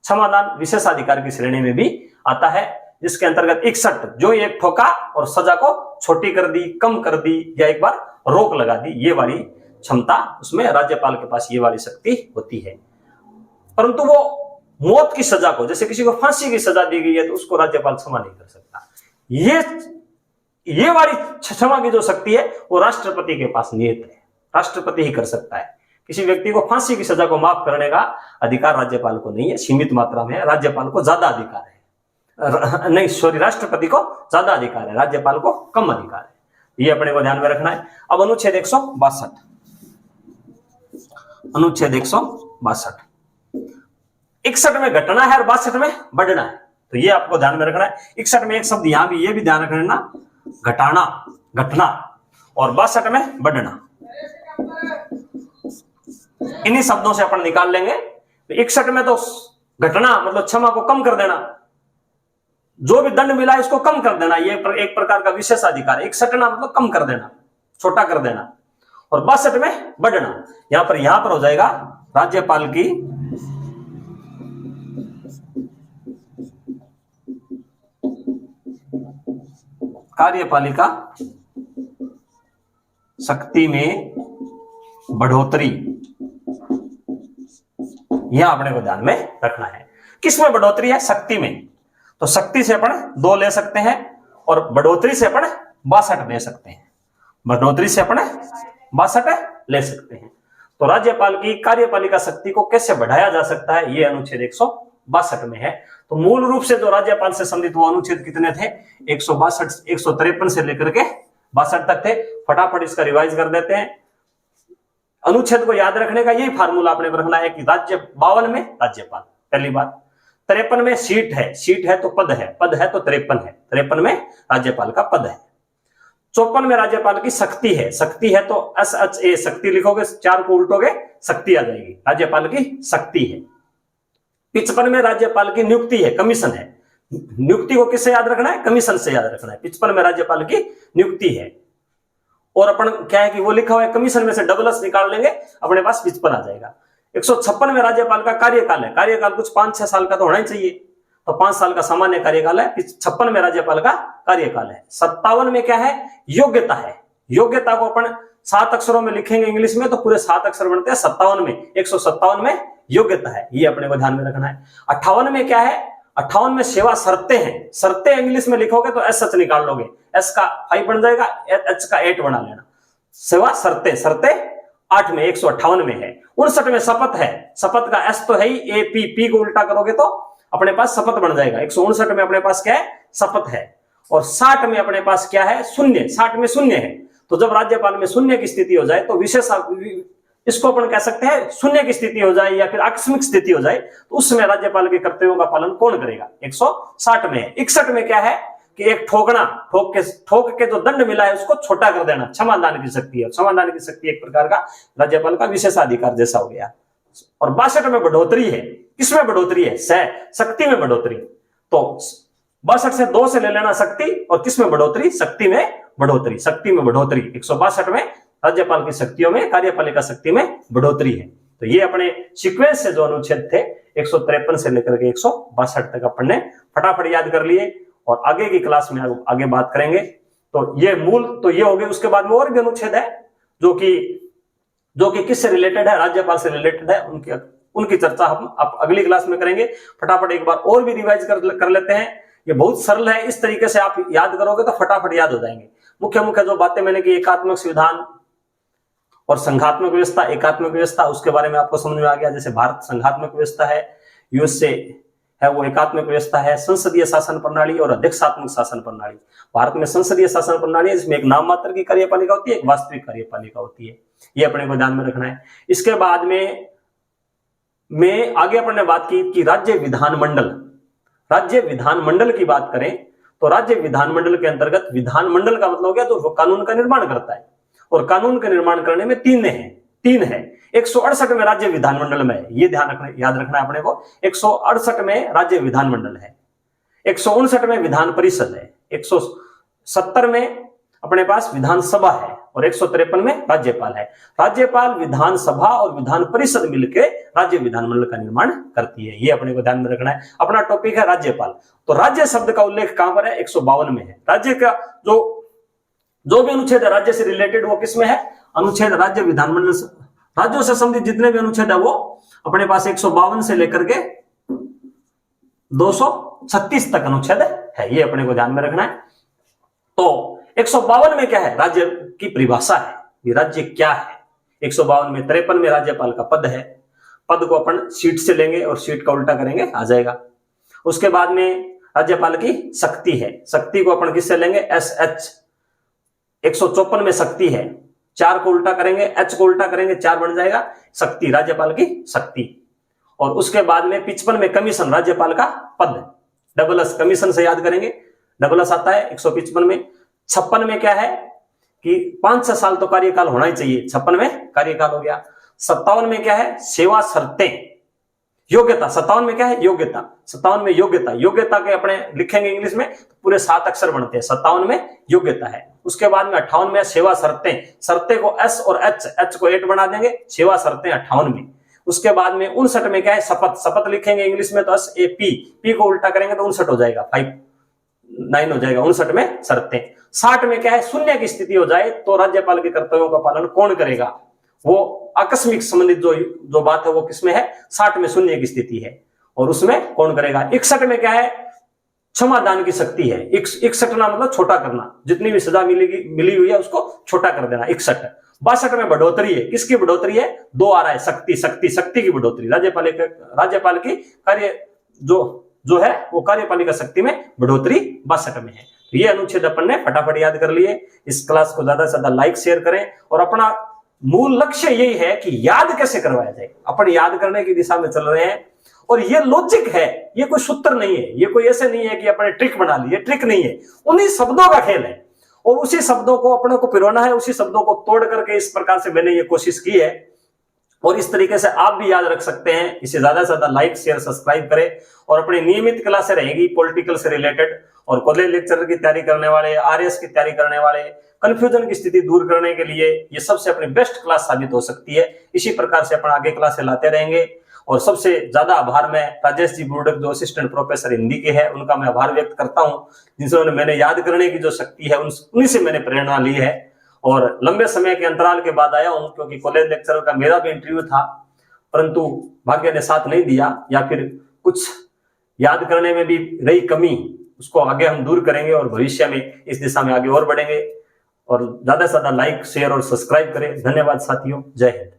क्षमादान विशेषाधिकार की श्रेणी में भी आता है, जिसके अंतर्गत 61 जो एक ठोका और सजा को छोटी कर दी, कम कर दी या एक बार रोक लगा दी, ये वाली क्षमता उसमें राज्यपाल के पास ये वाली शक्ति होती है। परंतु वो मौत की सजा को, जैसे किसी को फांसी की सजा दी गई है तो उसको राज्यपाल क्षमा नहीं कर सकता। ये वाली क्षमा की जो शक्ति है वो राष्ट्रपति के पास निहित है, राष्ट्रपति ही कर सकता है। किसी व्यक्ति को फांसी की सजा को माफ करने का अधिकार राज्यपाल को नहीं है, सीमित मात्रा में है, राज्यपाल को ज्यादा अधिकार है, नहीं सॉरी, राष्ट्रपति को ज्यादा अधिकार है, राज्यपाल को कम अधिकार है। ये अपने को ध्यान में रखना है। अब अनुच्छेद 162, अनुच्छेद 162, 61 में घटना है और 62 में बढ़ना है, तो ये आपको ध्यान में रखना है। 61 में एक शब्द यहां भी, ये भी ध्यान रखना, घटाना, घटना, और 62 में बढ़ना। इन्हीं शब्दों से अपन निकाल लेंगे। 61 में तो घटना मतलब क्षमा को कम कर देना, जो भी दंड मिला है इसको कम कर देना, ये एक प्रकार का विशेष अधिकार है। 61 मतलब कम कर देना, छोटा कर देना, और 62 में बढ़ना। यहां पर हो जाएगा राज्यपाल की कार्यपालिका शक्ति में बढ़ोतरी, यह अपने को ध्यान में रखना है। किसमें बढ़ोतरी है? शक्ति में। तो शक्ति से अपन 2 ले सकते हैं और बढ़ोतरी से अपन 62 ले सकते हैं, बढ़ोतरी से अपन 62 ले सकते हैं। तो राज्यपाल की कार्यपालिका शक्ति को कैसे बढ़ाया जा सकता है, यह अनुच्छेद 162 में है। तो मूल रूप से जो राज्यपाल से संबंधित वो अनुच्छेद कितने थे? 162, 153 से लेकर के 62 तक थे। फटाफट इसका रिवाइज कर देते हैं। अनुच्छेद को याद रखने का यही फार्मूला आपने रखना है कि 52 में राज्यपाल, पहली बात। 53 में सीट है तो पद है तो 53 है, 53 में राज्यपाल का पद है। 54 में राज्यपाल की शक्ति है तो SHA शक्ति लिखोगे, 4 को उल्टोगे शक्ति आ जाएगी, राज्यपाल की शक्ति है। 55 में राज्यपाल की नियुक्ति है, कमीशन है। नियुक्ति को किससे याद रखना है? कमीशन से याद रखना है। 55 में राज्यपाल की नियुक्ति है, और अपन क्या है कि वो लिखा हुआ है कमीशन में से डबल एस निकाल लेंगे, अपने पास 55 आ जाएगा। 156 में राज्यपाल का कार्यकाल है, कार्यकाल कुछ 5-6 साल का तो होना ही चाहिए, तो 5 साल का सामान्य कार्यकाल है। 56 में राज्यपाल का कार्यकाल है। 57 में क्या है? योग्यता है। योग्यता को अपन 7 अक्षरों में लिखेंगे इंग्लिश में तो पूरे 7 अक्षर बनते हैं। 57 में 157 में योग्यता है, ये अपने को ध्यान में रखना है। 58 में क्या है? 58 में सेवा शर्तें हैं। शर्तें इंग्लिश में लिखोगे तो SH निकाल लोगे, S का 5 बन जाएगा, H का 8 बना लेना। सेवा शर्तें 8 में 158 में है। 59 में शपथ है, शपथ का S तो है ही, AP को उल्टा करोगे तो अपने पास शपथ बन जाएगा। 159 में अपने पास क्या है? शपथ है। और 60 में अपने पास क्या है? शून्य। 60 में शून्य है, तो जब राज्यपाल में शून्य की स्थिति हो जाए तो विशेष, इसको अपन कह सकते हैं शून्य की स्थिति हो जाए या फिर आकस्मिक स्थिति हो जाए, तो उस समय राज्यपाल के कर्तव्यों का पालन कौन करेगा? 160 में है। 61 में क्या है कि एक ठोकना, ठोक के जो दंड मिला है उसको छोटा कर देना, क्षमादान की शक्ति है। क्षमादान की शक्ति एक प्रकार का राज्यपाल का विशेषाधिकार जैसा हो गया। और 62 में बढ़ोतरी है। किसमें बढ़ोतरी है? शक्ति में बढ़ोतरी। तो 62 से 2 से ले लेना शक्ति, और किसमें बढ़ोतरी? शक्ति में बढ़ोतरी। शक्ति में बढ़ोतरी 162 में राज्यपाल की शक्तियों में, कार्यपालिका शक्ति में बढ़ोतरी है। तो ये अपने सीक्वेंस से जो अनुच्छेद थे 153 से लेकर के 162 तक अपन ने फटाफट याद कर लिए, और आगे की क्लास में आगे बात करेंगे। तो ये मूल तो ये हो गए। उसके बाद में और भी अनुच्छेद है जो कि किससे रिलेटेड है? राज्यपाल से रिलेटेड है। उनकी चर्चा हम अगली क्लास में करेंगे। फटाफट एक बार और भी रिवाइज कर लेते हैं। ये बहुत सरल है, इस तरीके से आप याद करोगे तो फटाफट याद हो जाएंगे। मुख्य जो बातें मैंने की, एकात्मक संविधान और संघात्मक व्यवस्था, एकात्मक व्यवस्था, उसके बारे में आपको समझ में आ गया। जैसे भारत संघात्मक व्यवस्था है, यूएसए है वो एकात्मक व्यवस्था है। संसदीय शासन प्रणाली और अध्यक्षात्मक शासन प्रणाली। भारत में संसदीय शासन प्रणाली है जिसमें एक नाम मात्र की कार्यपालिका होती है, एक वास्तविक कार्यपालिका होती है। ये अपने को ध्यान में रखना है। इसके बाद में आगे अपन ने बात की कि राज्य विधानमंडल, राज्य विधानमंडल की बात करें तो राज्य विधानमंडल के अंतर्गत, विधानमंडल का मतलब हो गया जो कानून का निर्माण करता है, और कानून का निर्माण करने में 3 है। 168 में राज्य विधानमंडल में है, ये याद रखना है अपने को। 168 में राज्य विधानमंडल है, 159 में विधान परिषद है, 170 में अपने पास विधानसभा है, और 153 में राज्यपाल है। राज्यपाल विधानसभा और विधान परिषद मिलकर राज्य विधानमंडल का निर्माण करती है, ये अपने को ध्यान में रखना है। अपना टॉपिक है राज्यपाल। तो राज्य शब्द का उल्लेख कहां पर है? 152 में है। राज्य का जो भी अनुच्छेद है राज्य से रिलेटेड वो किसमें है? अनुच्छेद राज्य विधानमंडल से, राज्यों से संबंधित जितने भी अनुच्छेद है वो अपने पास 152 से लेकर के 236 तक अनुच्छेद है, ये अपने को ध्यान में रखना है। तो 152 में क्या है? राज्य की परिभाषा है, ये राज्य क्या है। 152 में 53 में राज्यपाल का पद है, पद को अपन सीट से लेंगे और सीट का उल्टा करेंगे आ जाएगा। उसके बाद में राज्यपाल की शक्ति है, शक्ति को अपन किससे लेंगे? SH। 154 में शक्ति है, 4 को उल्टा करेंगे, H को उल्टा करेंगे, 4 बन जाएगा शक्ति, राज्यपाल की शक्ति। और उसके बाद में 55 में कमीशन, राज्यपाल का पद, डबल एस, कमीशन से याद करेंगे, डबल एस आता है 155 में। 56 में क्या है कि 5-6 साल तो कार्यकाल होना ही चाहिए, 56 में कार्यकाल हो गया। 57 में क्या है? सेवा शर्तें, योग्यता। 57 में क्या है? योग्यता। 57 में योग्यता, योग्यता के अपने लिखेंगे इंग्लिश में तो पूरे 7 अक्षर बनते हैं। 57 में योग्यता है। उसके बाद में 58 में सेवा शर्तें, शर्तें को S और H को 8 बना देंगे, सेवा शर्तें 58 में। उसके बाद में 59 में क्या है? शपथ, शपथ लिखेंगे इंग्लिश में तो SAP, P को उल्टा करेंगे तो 59 हो जाएगा, 59 हो जाएगा, 59 में शर्तें। 60 में क्या है? शून्य की स्थिति हो जाए तो राज्यपाल के कर्तव्यों का पालन कौन करेगा? वो आकस्मिक संबंधित जो बात है वो किसमें है? 60 में शून्य की स्थिति है और उसमें कौन करेगा? 61 में क्या है? क्षमादान की शक्ति है। 61 ना मतलब छोटा करना, जितनी भी सजा मिली हुई है उसको छोटा कर देना, 61। 62 में बढ़ोतरी है, किसकी बढ़ोतरी है? 2 आ रहा है, शक्ति की बढ़ोतरी। राज्यपाल की कार्य जो है वो कार्यपालिका शक्ति में बढ़ोतरी 62 में है। तो ये अनुच्छेद अपन ने फटाफट याद कर लिए। इस क्लास को ज्यादा से ज्यादा लाइक शेयर करें और अपना मूल लक्ष्य यही है कि याद कैसे करवाया जाए। अपन याद करने की दिशा में चल रहे हैं और ये लॉजिक है, ये कोई सूत्र नहीं है, ये कोई ऐसे नहीं है कि अपने ट्रिक बना ली, ये ट्रिक नहीं है, उन्हीं शब्दों का खेल है और उसी शब्दों को अपने को पिरोना है, उसी शब्दों को तोड़ करके इस प्रकार से मैंने ये कोशिश की है और इस तरीके से आप भी याद रख सकते हैं। इसे ज्यादा से ज्यादा लाइक शेयर सब्सक्राइब करें और अपनी नियमित क्लासें रहेगी पॉलिटिकल से रिलेटेड और कॉलेज लेक्चरर की तैयारी करने वाले, RS की तैयारी करने वाले, कंफ्यूजन की स्थिति दूर करने के लिए ये सबसे अपनी बेस्ट क्लास साबित हो सकती है। इसी प्रकार से अपन आगे क्लासें लाते रहेंगे और सबसे ज्यादा आभार मैं राजेश जी बुर्डक जो असिस्टेंट प्रोफेसर हिंदी के हैं उनका मैं आभार व्यक्त करता हूं, जिनसे मैंने याद करने की जो शक्ति है उन्हीं से मैंने प्रेरणा ली है और लंबे समय के अंतराल के बाद आया हूं क्योंकि कॉलेज लेक्चरर का मेरा भी इंटरव्यू था परंतु भाग्य ने साथ नहीं दिया या फिर कुछ याद करने में भी रही कमी, उसको आगे हम दूर करेंगे और भविष्य में इस दिशा में आगे और बढ़ेंगे। और ज्यादा से ज्यादा लाइक शेयर और सब्सक्राइब करें। धन्यवाद साथियों, जय हिंद।